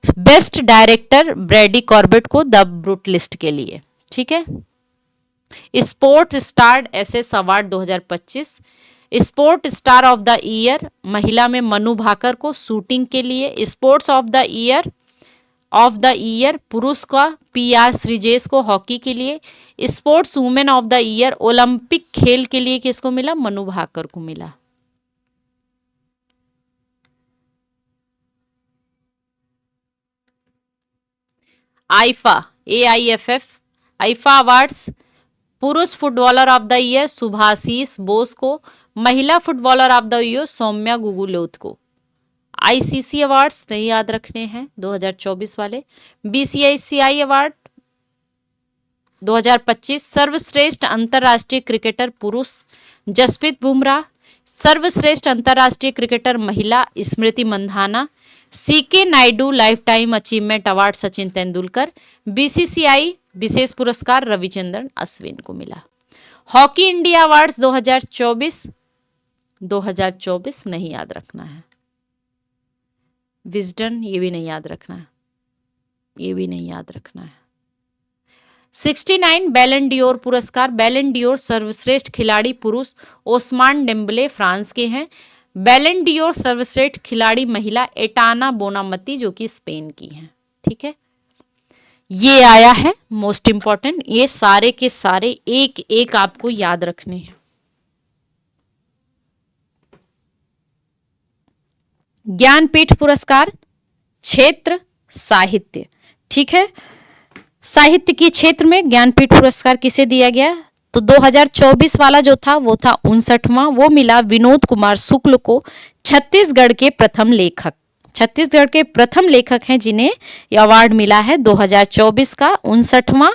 बेस्ट डायरेक्टर ब्रैडी कॉर्बेट को द ब्रूटलिस्ट के लिए। ठीक है। Sport star SS award 2025, sport star of the year महिला में मनु भाकर को शूटिंग के लिए। स्पोर्ट्स ऑफ द ईयर पुरुष का पीआर श्रीजेश को हॉकी के लिए। Sports women of the year Olympic खेल के लिए किसको मिला? मनु भाकर को मिला। आईफा AIFF आईफा अवार्ड्स पुरुष footballer of the year Subhashish Bose को, महिला footballer of the year Soumya Guguloth को। आईसीसी अवार्ड्स नहीं याद रखने हैं 2024 वाले। बीसीसीआई अवार्ड 2025 सर्वश्रेष्ठ अंतर्राष्ट्रीय क्रिकेटर पुरुष जसप्रीत बुमराह, सर्वश्रेष्ठ अंतर्राष्ट्रीय क्रिकेटर महिला Smriti Mandhana, CK Naidu lifetime achievement award Sachin Tendulkar, BCCI विशेष पुरस्कार रविचंद्रन अश्विन को मिला। हॉकी इंडिया अवार्ड्स 2024 नहीं याद रखना है। विजडन ये भी नहीं याद रखना है, ये भी नहीं याद रखना है। 69 बैलन डियोर पुरस्कार, बैलन डियोर सर्वश्रेष्ठ खिलाड़ी पुरुष ओस्मान डेम्बले फ्रांस के हैं। बैलन डियोर सर्वश्रेष्ठ खिलाड़ी महिला एटाना बोनामती जो कि स्पेन की हैं। ठीक है, ये आया है मोस्ट इंपॉर्टेंट। ये सारे के सारे एक एक आपको याद रखने हैं। ज्ञानपीठ पुरस्कार क्षेत्र साहित्य। ठीक है, साहित्य के क्षेत्र में ज्ञानपीठ पुरस्कार किसे दिया गया? तो 2024 वाला जो था वो था 59वां, वो मिला विनोद कुमार शुक्ल को, छत्तीसगढ़ के प्रथम लेखक। छत्तीसगढ़ के प्रथम लेखक हैं जिन्हें यह अवार्ड मिला है 2024 का 59वां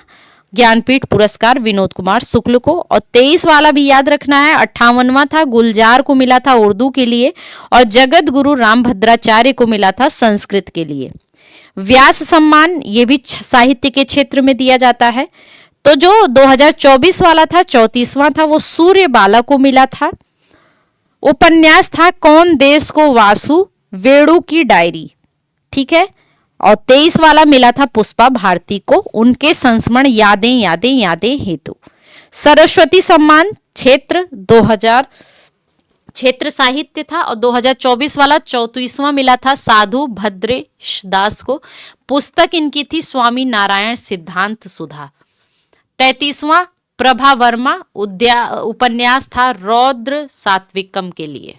ज्ञानपीठ पुरस्कार विनोद कुमार शुक्ल को। और 23 वाला भी याद रखना है, 58वां था गुलजार को मिला था उर्दू के लिए, और जगत गुरु रामभद्राचार्य को मिला था संस्कृत के लिए। व्यास सम्मान ये भी साहित्य के क्षेत्र में दिया जाता है। तो जो 2024 वाला था 34वां था वो सूर्य बाला को मिला था। उपन्यास था कौन देश को वासु वेणु की डायरी। ठीक है, और 23 वाला मिला था पुष्पा भारती को, उनके संस्मरण यादें यादें यादें हेतु। सरस्वती सम्मान क्षेत्र 2000 क्षेत्र साहित्य था, और 2024 वाला 34वां मिला था साधु भद्रेश दास को। पुस्तक इनकी थी स्वामी नारायण सिद्धांत सुधा। 33वां प्रभा वर्मा उपन्यास था रौद्र सात्विकम के लिए।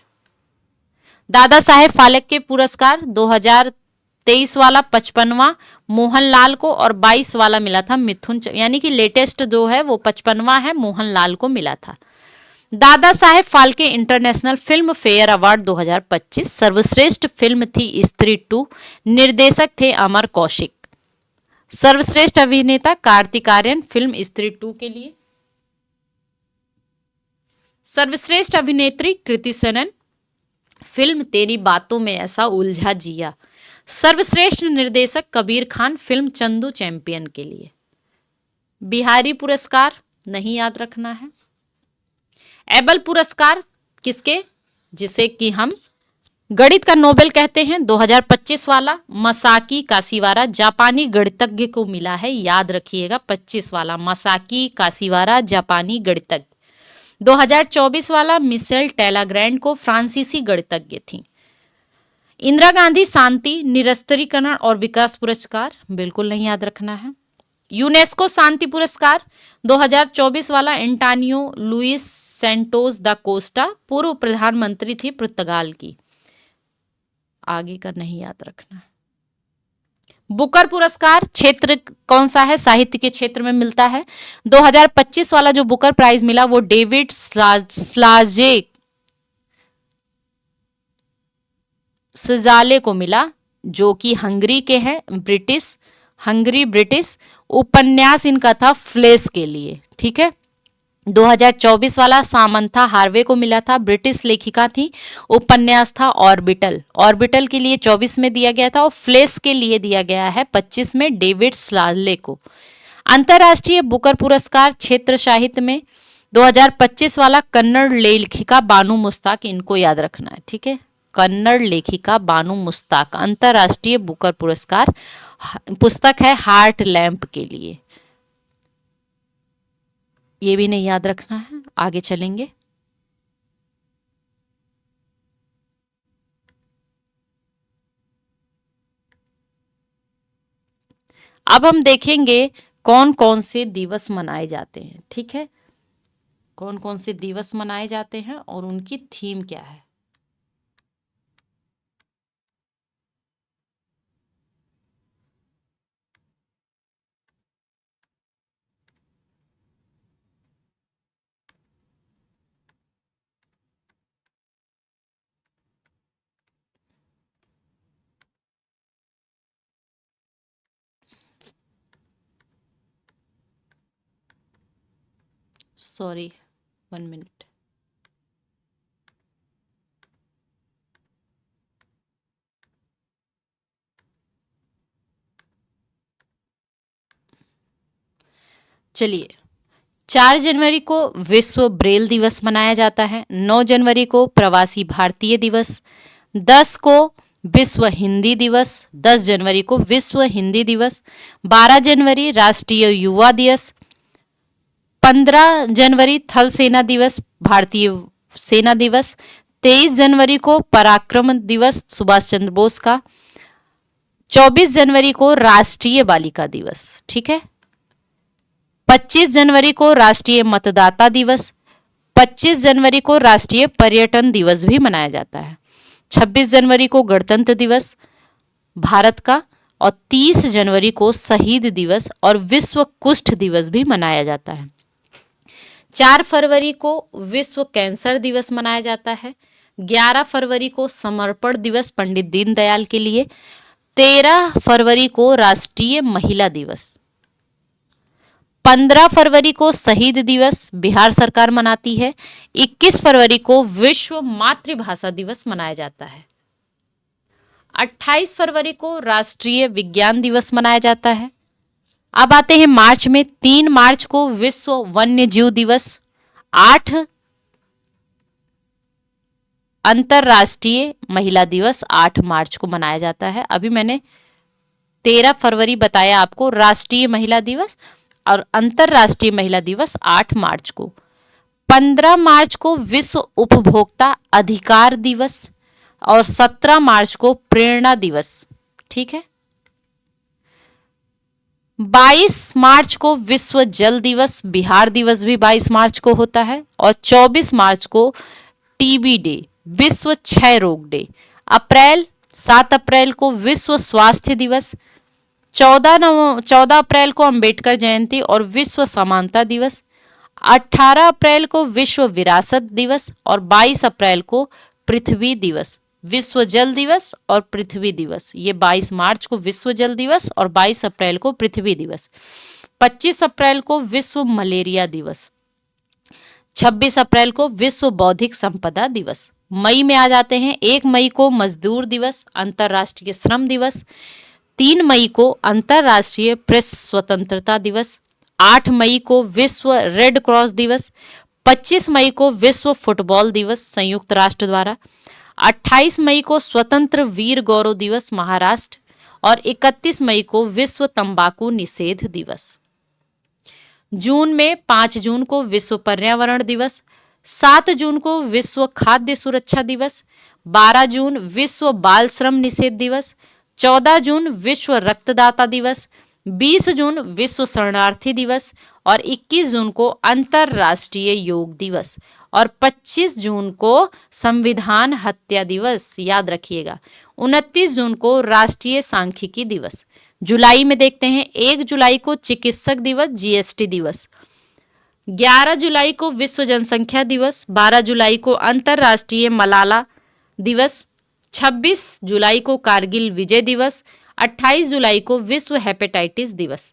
दादा साहेब फाल्के पुरस्कार 2023 वाला 55वां मोहनलाल को, और 22 वाला मिला था मिथुन, यानी कि लेटेस्ट जो है वो 55वां है, मोहनलाल को मिला था। Dada Saheb Phalke international film fair award 2025 सर्वश्रेष्ठ फिल्म थी स्त्री 2, निर्देशक थे अमर कौशिक। सर्वश्रेष्ठ अभिनेता कार्तिक आर्यन फिल्म स्त्री 2 के लिए। सर्वश्रेष्ठ अभिनेत्री कृति सेनन फिल्म तेरी बातों में ऐसा उलझा जिया। सर्वश्रेष्ठ निर्देशक कबीर खान फिल्म चंदू चैंपियन के लिए। बिहारी पुरस्कार नहीं याद रखना है। एबल पुरस्कार किसके, जिसे कि हम गणित का नोबेल कहते हैं, 2025 वाला मसाकी काशीवारा जापानी गणितज्ञ को मिला है, याद रखिएगा 25 वाला मसाकी काशीवारा जापानी गणितज्ञ। 2024 वाला मिशेल टेलाग्रैंड को फ्रांसीसी गणितज्ञ थी। इंदिरा गांधी शांति निरस्त्रीकरण और विकास पुरस्कार बिल्कुल नहीं याद रखना है। यूनेस्को शांति पुरस्कार 2024 वाला एंटानियो लुइस सेंटोस दा कोस्टा, पूर्व प्रधानमंत्री थी पुर्तगाल की। आगे का नहीं याद रखना है। बुकर पुरस्कार क्षेत्र कौन सा है? साहित्य के क्षेत्र में मिलता है। 2025 वाला जो बुकर प्राइज मिला वो डेविड स्लाजे सजाले को मिला, जो कि हंगरी के हैं, ब्रिटिश। उपन्यास इनका था फ्लेस के लिए। ठीक है, 2024 वाला सामंथा हार्वे को मिला था, ब्रिटिश लेखिका थी। उपन्यास था ऑर्बिटल। ऑर्बिटल के लिए 24 में दिया गया था और फ्लेश के लिए दिया गया है 25 में डेविड स्लाले को। अंतर्राष्ट्रीय बुकर पुरस्कार क्षेत्र साहित्य में 2025 वाला कन्नड़ लेखिका बानू मुस्ताक, इनको याद रखना है, ठीक है। कन्नड़ लेखिका बानू मुस्ताक, अंतर्राष्ट्रीय बुकर पुरस्कार, पुस्तक है हार्ट लैम्प के लिए। ये भी नहीं याद रखना है, आगे चलेंगे। अब हम देखेंगे कौन कौन से दिवस मनाए जाते हैं, ठीक है। कौन कौन से दिवस मनाए जाते हैं और उनकी थीम क्या है। Sorry, 1 minute. चलिए, 4 जनवरी को विश्व ब्रेल दिवस मनाया जाता है। 9 जनवरी को प्रवासी भारतीय दिवस। 10 को विश्व हिंदी दिवस। 10 जनवरी को विश्व हिंदी दिवस। 12 जनवरी राष्ट्रीय युवा दिवस। 15 जनवरी थल सेना दिवस, भारतीय सेना दिवस। 23 जनवरी को पराक्रम दिवस सुभाष चंद्र बोस का। 24 जनवरी को राष्ट्रीय बालिका दिवस, ठीक है। 25 जनवरी को राष्ट्रीय मतदाता दिवस। 25 जनवरी को राष्ट्रीय पर्यटन दिवस भी मनाया जाता है। 26 जनवरी को गणतंत्र दिवस भारत का और 30 जनवरी को शहीद दिवस और विश्व कुष्ठ दिवस भी मनाया जाता है। 4 फरवरी को विश्व कैंसर दिवस मनाया जाता है। 11 फरवरी को समर्पण दिवस पंडित दीनदयाल के लिए। 13 फरवरी को राष्ट्रीय महिला दिवस। 15 फरवरी को शहीद दिवस बिहार सरकार मनाती है। 21 फरवरी को विश्व मातृभाषा दिवस मनाया जाता है। 28 फरवरी को राष्ट्रीय विज्ञान दिवस मनाया जाता है। अब आते हैं मार्च में। 3 मार्च को विश्व वन्य जीव दिवस। 8 अंतरराष्ट्रीय महिला दिवस 8 मार्च को मनाया जाता है। अभी मैंने 13 फरवरी बताया आपको राष्ट्रीय महिला दिवस और अंतरराष्ट्रीय महिला दिवस 8 मार्च को। 15 मार्च को विश्व उपभोक्ता अधिकार दिवस और 17 मार्च को प्रेरणा दिवस, ठीक है। 22 मार्च को विश्व जल दिवस, बिहार दिवस भी 22 मार्च को होता है। और 24 मार्च को टीबी डे, विश्व क्षय रोग डे। 7 अप्रैल को विश्व स्वास्थ्य दिवस। 14 अप्रैल को अंबेडकर जयंती और विश्व समानता दिवस। 18 अप्रैल को विश्व विरासत दिवस और 22 अप्रैल को पृथ्वी दिवस, विश्व जल दिवस और पृथ्वी दिवस। ये 22 मार्च को विश्व जल दिवस और 22 अप्रैल को पृथ्वी दिवस। 25 अप्रैल को विश्व मलेरिया दिवस। 26 अप्रैल को विश्व बौद्धिक संपदा दिवस। मई में आ जाते हैं। 1 मई को मजदूर दिवस, अंतर्राष्ट्रीय श्रम दिवस। 3 मई को अंतर्राष्ट्रीय प्रेस स्वतंत्रता दिवस। 8 मई को विश्व रेड क्रॉस दिवस। 25 मई को विश्व फुटबॉल दिवस संयुक्त राष्ट्र द्वारा। 28 मई को स्वतंत्र वीर गौरव दिवस महाराष्ट्र और 31 मई को विश्व तंबाकू निषेध दिवस। जून में 5 जून को विश्व पर्यावरण दिवस। 7 जून को विश्व खाद्य सुरक्षा दिवस। 12 जून विश्व बाल श्रम निषेध दिवस। 14 जून विश्व रक्तदाता दिवस। 20 जून विश्व शरणार्थी दिवस और 21 जून को अंतर्राष्ट्रीय योग दिवस और 25 जून को संविधान हत्या दिवस, याद रखिएगा। 29 जून को राष्ट्रीय सांख्यिकी दिवस। जुलाई में देखते हैं। 1 जुलाई को चिकित्सक दिवस, जीएसटी दिवस। 11 जुलाई को विश्व जनसंख्या दिवस। 12 जुलाई को अंतर्राष्ट्रीय मलाला दिवस। 26 जुलाई को कारगिल विजय दिवस। 28 जुलाई को विश्व हेपेटाइटिस दिवस।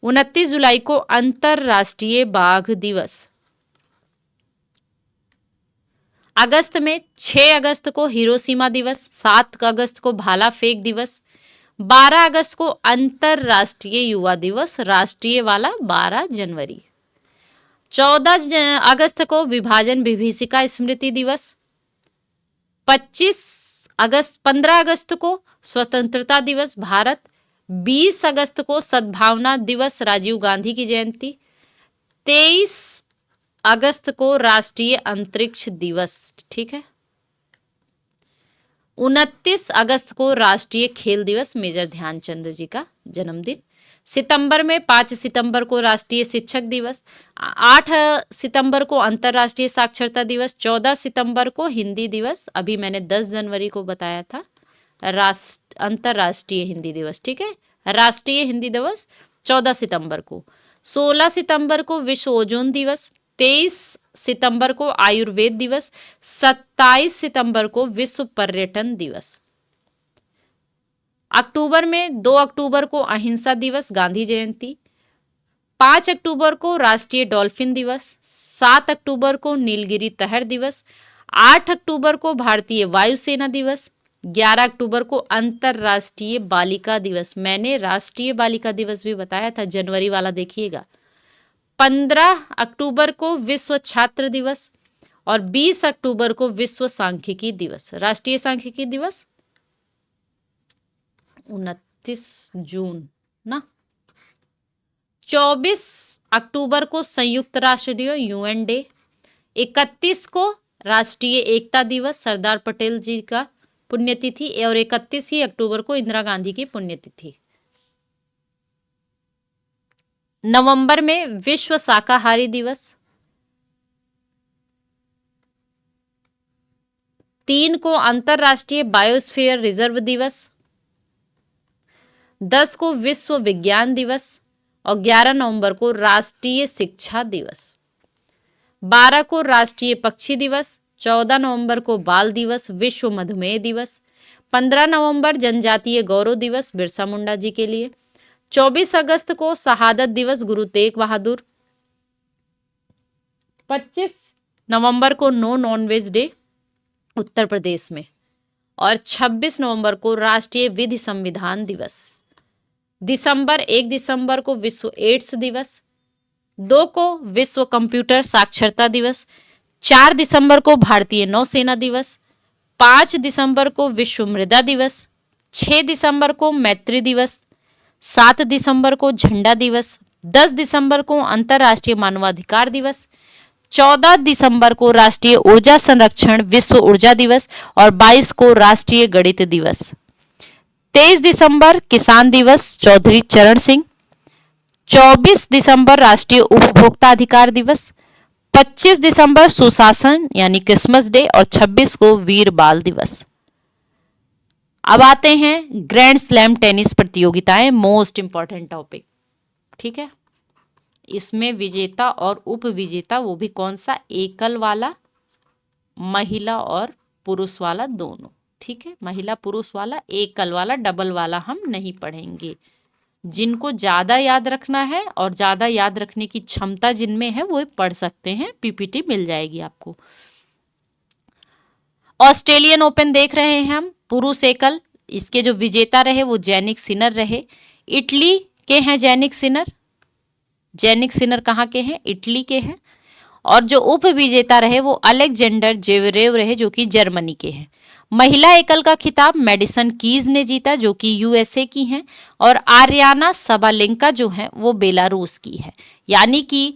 29 जुलाई को अंतर्राष्ट्रीय बाघ दिवस। अगस्त में 6 अगस्त को हिरोशिमा दिवस, 7 अगस्त को भाला फेंक दिवस, 12 अगस्त को अंतरराष्ट्रीय युवा दिवस, राष्ट्रीय वाला 12 जनवरी, 14 अगस्त को विभाजन विभीषिका स्मृति दिवस, 15 अगस्त को स्वतंत्रता दिवस भारत, 20 अगस्त को सद्भावना दिवस राजीव गांधी की जयंती, 23 अगस्त को राष्ट्रीय अंतरिक्ष दिवस, ठीक है, 29 अगस्त को राष्ट्रीय खेल दिवस मेजर ध्यानचंद जी का जन्मदिन, सितंबर में 5 सितंबर को राष्ट्रीय शिक्षक दिवस, 8 सितंबर को अंतर्राष्ट्रीय साक्षरता दिवस, 14 सितंबर को हिंदी दिवस, अभी मैंने 10 जनवरी को बताया था अंतर्राष्ट्रीय हिंदी दिवस, ठीक है, राष्ट्रीय हिंदी दिवस 14 सितंबर को, 16 सितंबर को विश्व ओजोन दिवस, 23 सितंबर को आयुर्वेद दिवस, 27 सितंबर को विश्व पर्यटन दिवस। अक्टूबर में 2 अक्टूबर को अहिंसा दिवस गांधी जयंती, 5 अक्टूबर को राष्ट्रीय डॉल्फिन दिवस, 7 अक्टूबर को नीलगिरी तहर दिवस, 8 अक्टूबर को भारतीय वायुसेना दिवस, 11 अक्टूबर को अंतरराष्ट्रीय बालिका दिवस, मैंने राष्ट्रीय बालिका दिवस भी बताया था, जनवरी वाला देखिएगा, 15 अक्टूबर को विश्व छात्र दिवस और 20 अक्टूबर को विश्व सांख्यिकी दिवस। राष्ट्रीय सांख्यिकी दिवस 29 जून ना, 24 अक्टूबर को संयुक्त राष्ट्र दिवस यूएन डे, 31 को राष्ट्रीय एकता दिवस सरदार पटेल जी का पुण्यतिथि और 31 ही अक्टूबर को इंदिरा गांधी की पुण्यतिथि। नवंबर में विश्व शाकाहारी दिवस, 3 को अंतरराष्ट्रीय बायोस्फीयर रिजर्व दिवस, 10 को विश्व विज्ञान दिवस और 11 नवंबर को राष्ट्रीय शिक्षा दिवस, 12 को राष्ट्रीय पक्षी दिवस, 14 नवंबर को बाल दिवस विश्व मधुमेह दिवस, 15 नवंबर जनजातीय गौरव दिवस बिरसा मुंडा जी के लिए, 24 अगस्त को शहादत दिवस गुरु तेग बहादुर, 25 नवंबर को no nonveg day Uttar Pradesh में और 26 नवंबर को राष्ट्रीय विधि संविधान दिवस। 1 दिसंबर को विश्व एड्स दिवस, 2 को विश्व कंप्यूटर साक्षरता दिवस, 4 दिसंबर को भारतीय नौसेना दिवस, 5 दिसंबर को विश्व मृदा दिवस, 6 दिसंबर को मैत्री दिवस, 7 दिसंबर को झंडा दिवस, 10 दिसंबर को अंतर्राष्ट्रीय मानवाधिकार दिवस, 14 दिसंबर को राष्ट्रीय ऊर्जा संरक्षण विश्व ऊर्जा दिवस और 22 को राष्ट्रीय गणित दिवस। 23 दिसंबर किसान दिवस चौधरी चरण सिंह, 24 दिसंबर राष्ट्रीय उपभोक्ता अधिकार दिवस, 25 दिसंबर सुशासन यानी क्रिसमस डे और 26 को वीर बाल दिवस। अब आते हैं ग्रैंड स्लैम टेनिस प्रतियोगिताएं, मोस्ट इंपॉर्टेंट टॉपिक, ठीक है। इसमें विजेता और उप विजेता वो भी कौन सा, एकल वाला, महिला और पुरुष वाला दोनों, ठीक है। महिला पुरुष वाला, एकल वाला, डबल वाला हम नहीं पढ़ेंगे। जिनको ज्यादा याद रखना है और ज्यादा याद रखने की क्षमता जिनमें है वो पढ़ सकते हैं, पीपीटी मिल जाएगी आपको। ऑस्ट्रेलियन ओपन देख रहे हैं हम, पुरुष एकल, इसके जो विजेता रहे वो जैनिक सिनर रहे, इटली के हैं जैनिक सिनर। जैनिक सिनर कहाँ के हैं, इटली के हैं। और जो उप विजेता रहे वो अलेक्जेंडर जेवरेव रहे जो कि जर्मनी के हैं। महिला एकल का खिताब मेडिसन कीज ने जीता जो कि यूएसए की हैं और आर्याना सबालेंका जो है वो बेलारूस की है। यानी कि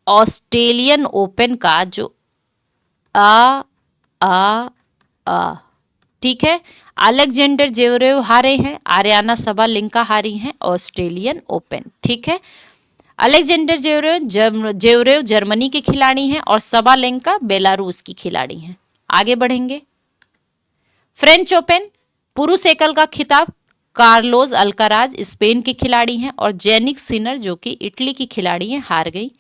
ऑस्ट्रेलियन ओपन का जो ठीक है, अलेक्जेंडर जेवरेव हारे हैं, आर्याना सबालेंका हारी हैं ऑस्ट्रेलियन ओपन, ठीक है। अलेक्जेंडर जेवरेव जर्मनी के खिलाड़ी हैं और सबालेंका बेलारूस की खिलाड़ी हैं। आगे बढ़ेंगे। फ्रेंच ओपन पुरुष एकल का खिताब कार्लोस अल्काराज स्पेन के खिलाड़ी हैं और जेनिक सिनर जो कि इटली की खिलाड़ी हैं हार गई।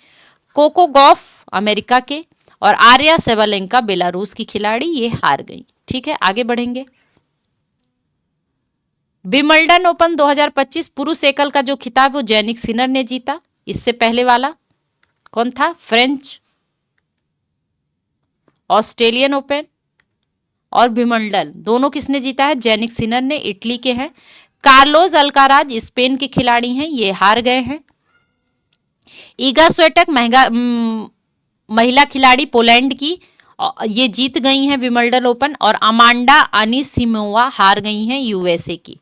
कोको गॉफ अमेरिका के और आर्या सेबालेंका बेलारूस की खिलाड़ी, ये हार गई, ठीक है। आगे बढ़ेंगे। विंबलडन ओपन 2025 पुरुष एकल का जो खिताब वो जेनिक सिनर ने जीता। इससे पहले वाला कौन था, फ्रेंच ऑस्ट्रेलियन ओपन और विंबलडन दोनों किसने जीता है? जैनिक सिनर ने, इटली के हैं। कार्लोस अल्काराज स्पेन के खिलाड़ी हैं, ये हार गए हैं। ईगा स्वेटक महिला खिलाड़ी पोलैंड की, ये जीत गई हैं विंबलडन ओपन। और अमांडा अनिसिमोवा हार गई हैं यूएसए की।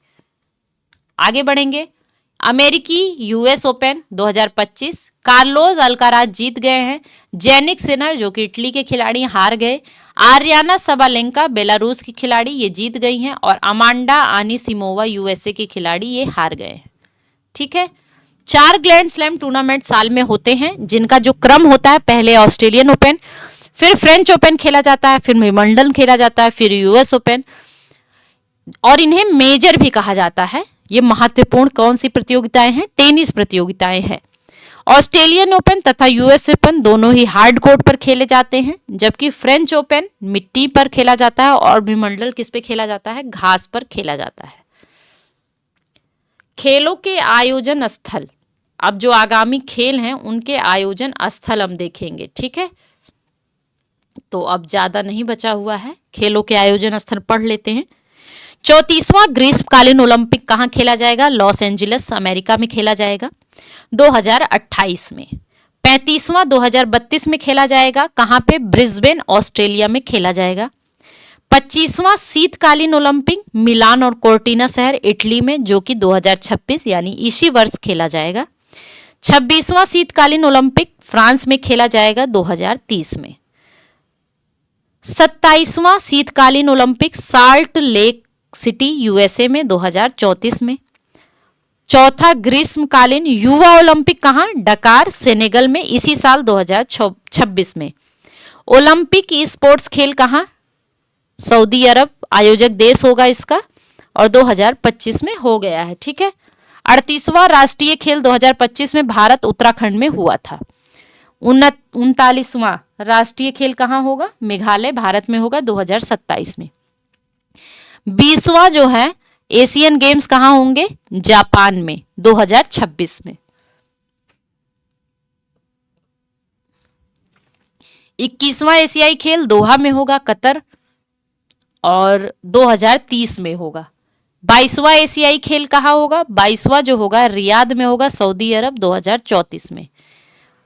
आगे बढ़ेंगे। अमेरिकी यूएस ओपन 2025 कार्लोस अल्काराज जीत गए हैं। जैनिक सिनर जो कि इटली के खिलाड़ी हार गए। आर्याना सबालेंका बेलारूस की खिलाड़ी, ये जीत गई हैं। और अमांडा अनिसिमोवा यूएसए की खिलाड़ी, ये हार गए हैं। ठीक है, 4 ग्रैंड स्लैम टूर्नामेंट साल में होते हैं, जिनका जो क्रम होता है, पहले ऑस्ट्रेलियन ओपन, फिर फ्रेंच ओपन खेला जाता है, फिर विंबलडन खेला जाता है, फिर यूएस ओपन, और इन्हें मेजर भी कहा जाता है। ये महत्वपूर्ण कौन सी प्रतियोगिताएं हैं? टेनिस प्रतियोगिताएं हैं। ऑस्ट्रेलियन ओपन तथा यूएस ओपन दोनों ही हार्ड कोर्ट पर खेले जाते हैं, जबकि फ्रेंच ओपन मिट्टी पर खेला जाता है और विंबलडन किस पे खेला जाता है? घास पर खेला जाता है। खेलों के आयोजन स्थल, अब जो आगामी खेल हैं उनके आयोजन स्थल हम देखेंगे। ठीक है, तो अब ज्यादा नहीं बचा हुआ है, खेलों के आयोजन स्थल पढ़ लेते हैं। 34वां ग्रीष्मकालीन ओलंपिक कहाँ खेला जाएगा? लॉस एंजलिस अमेरिका में खेला जाएगा 2028 में। 35वां 2032 में खेला जाएगा, कहाँ पे? ब्रिस्बेन ऑस्ट्रेलिया में खेला जाएगा। 25वां शीतकालीन ओलंपिक मिलान और कोर्टिना शहर इटली में, जो कि 2026 यानी इसी वर्ष खेला जाएगा। 26वां शीतकालीन ओलंपिक फ्रांस में खेला जाएगा 2030 में। 27वां शीतकालीन Olympic salt lake city USA में 2034 में। चौथा ग्रीष्मकालीन युवा ओलंपिक कहाँ? डकार सेनेगल में इसी साल 2026 में। ओलंपिक स्पोर्ट्स खेल कहाँ? सऊदी अरब आयोजक देश होगा इसका, और 2025 में हो गया है। ठीक है, 38वां राष्ट्रीय खेल 2025 में भारत उत्तराखंड में हुआ था। 39वां राष्ट्रीय खेल कहाँ होगा? मेघालय भारत में होगा 2027 में। 20वां जो है एशियन गेम्स कहाँ होंगे? जापान में 2026 में। 21वां एशियाई खेल दोहा में होगा कतर, और 2030 में होगा। 22वां एशियाई खेल कहाँ होगा? 22वां जो होगा रियाद में होगा सऊदी अरब 2034 में।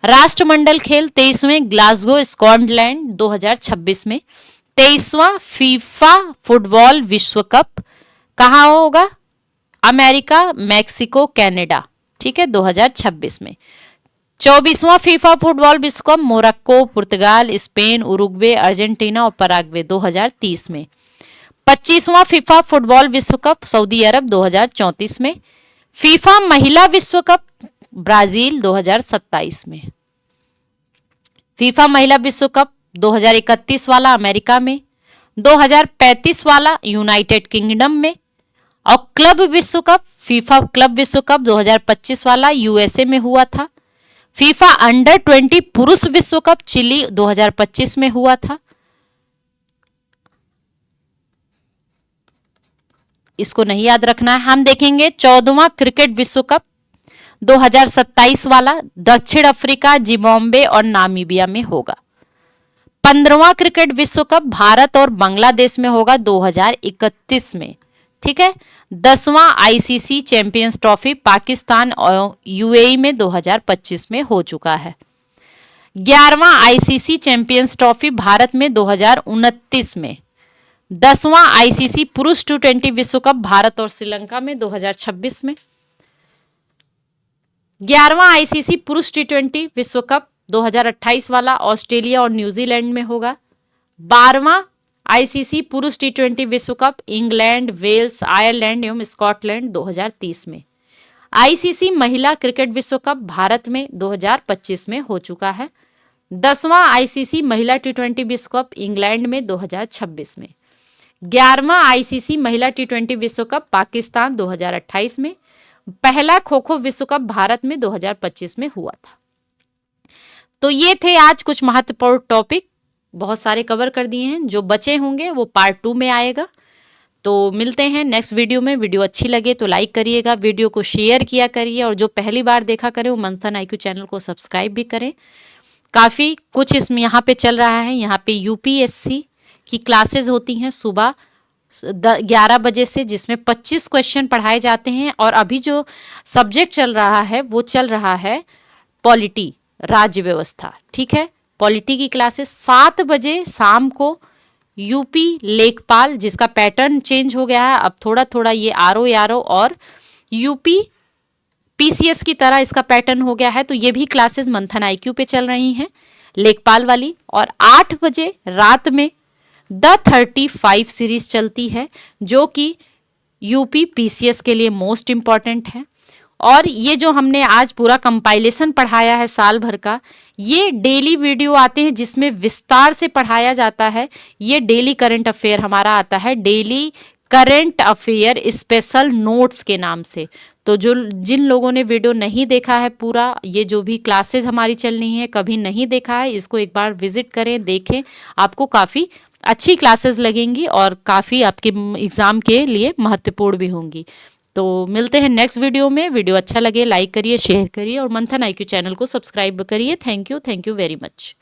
राष्ट्रमंडल खेल 23वें ग्लासगो स्कॉटलैंड 2026 में। 23वां फीफा फुटबॉल विश्व कप कहाँ होगा? America, Mexico, Canada. ठीक है, 2026 में। 24वां फीफा फुटबॉल विश्व कप मोरक्को, पुर्तगाल, स्पेन, उरुग्वे, अर्जेंटीना और पराग्वे 2030 में। 25वां फीफा फुटबॉल विश्व कप सऊदी अरब 2034 में। फीफा महिला विश्व कप ब्राजील 2027 में। फीफा महिला विश्व कप 2031 वाला अमेरिका में, 2035 वाला यूनाइटेड किंगडम में, और क्लब विश्व कप फीफा क्लब विश्व कप 2025 वाला यूएसए में हुआ था। फीफा अंडर 20 पुरुष विश्व कप चिली 2025 में हुआ था। इसको नहीं याद रखना है। हम देखेंगे 14वां क्रिकेट विश्व कप 2027 वाला दक्षिण अफ्रीका, जिम्बाब्वे और नामीबिया में होगा। 15वां क्रिकेट विश्व कप भारत और बांग्लादेश में होगा 2031 में। ठीक है, 10वां आईसीसी चैंपियंस ट्रॉफी पाकिस्तान और यूएई में 2025 में हो चुका है। 11वां आईसीसी चैंपियंस ट्रॉफी भारत में 2029 में। 10वां आईसीसी पुरुष T20 विश्व कप भारत और श्रीलंका में 2026 में। 11वां आईसीसी पुरुष T20 विश्व कप 2028 वाला ऑस्ट्रेलिया और न्यूजीलैंड में होगा। 12वां आईसीसी पुरुष T20 विश्व कप इंग्लैंड, वेल्स, आयरलैंड एवं स्कॉटलैंड 2030 में। आईसीसी महिला क्रिकेट विश्व कप भारत में 2025 में हो चुका है। 10वां आईसीसी महिला T20 विश्व कप इंग्लैंड में 2026 में। 11वां आईसीसी महिला T20 विश्व कप पाकिस्तान 2028 में। पहला खो खो विश्व कप भारत में 2025 में हुआ था। तो ये थे आज कुछ महत्वपूर्ण टॉपिक, बहुत सारे कवर कर दिए हैं। जो बचे होंगे वो पार्ट 2 में आएगा। तो मिलते हैं नेक्स्ट वीडियो में। वीडियो अच्छी लगे तो लाइक करिएगा, वीडियो को शेयर किया करिए, और जो पहली बार देखा करें वो मंथन IQ चैनल को सब्सक्राइब भी करें। काफ़ी कुछ इसमें यहाँ पे चल रहा है। यहाँ पे यूपीएससी की क्लासेस होती हैं सुबह 11 बजे से, जिसमें 25 क्वेश्चन पढ़ाए जाते हैं। और अभी जो सब्जेक्ट चल रहा है वो चल रहा है पॉलिटी, राज्य व्यवस्था। ठीक है, पॉलिटी की क्लासेस 7 बजे शाम को। यूपी लेखपाल, जिसका पैटर्न चेंज हो गया है, अब थोड़ा थोड़ा ये आरओ यारो और यूपी पीसीएस की तरह इसका पैटर्न हो गया है। तो ये भी क्लासेस मंथन आईक्यू पे चल रही हैं, लेखपाल वाली। और 8 बजे रात में द 35 सीरीज चलती है, जो कि यूपी पीसीएस के लिए मोस्ट इम्पॉर्टेंट है। और ये जो हमने आज पूरा कंपाइलेशन पढ़ाया है साल भर का, ये डेली वीडियो आते हैं जिसमें विस्तार से पढ़ाया जाता है। ये डेली करंट अफेयर हमारा आता है, daily current affair special notes के नाम से। तो जो जिन लोगों ने वीडियो नहीं देखा है पूरा, ये जो भी क्लासेस हमारी चल रही हैं, कभी नहीं देखा है, इसको एक बार विजिट करें, देखें। आपको काफ़ी अच्छी क्लासेस लगेंगी और काफ़ी आपके एग्ज़ाम के लिए महत्वपूर्ण भी होंगी। तो मिलते हैं नेक्स्ट वीडियो में। वीडियो अच्छा लगे लाइक करिए, शेयर करिए और मंथन आईक्यू चैनल को सब्सक्राइब करिए। Thank you very much.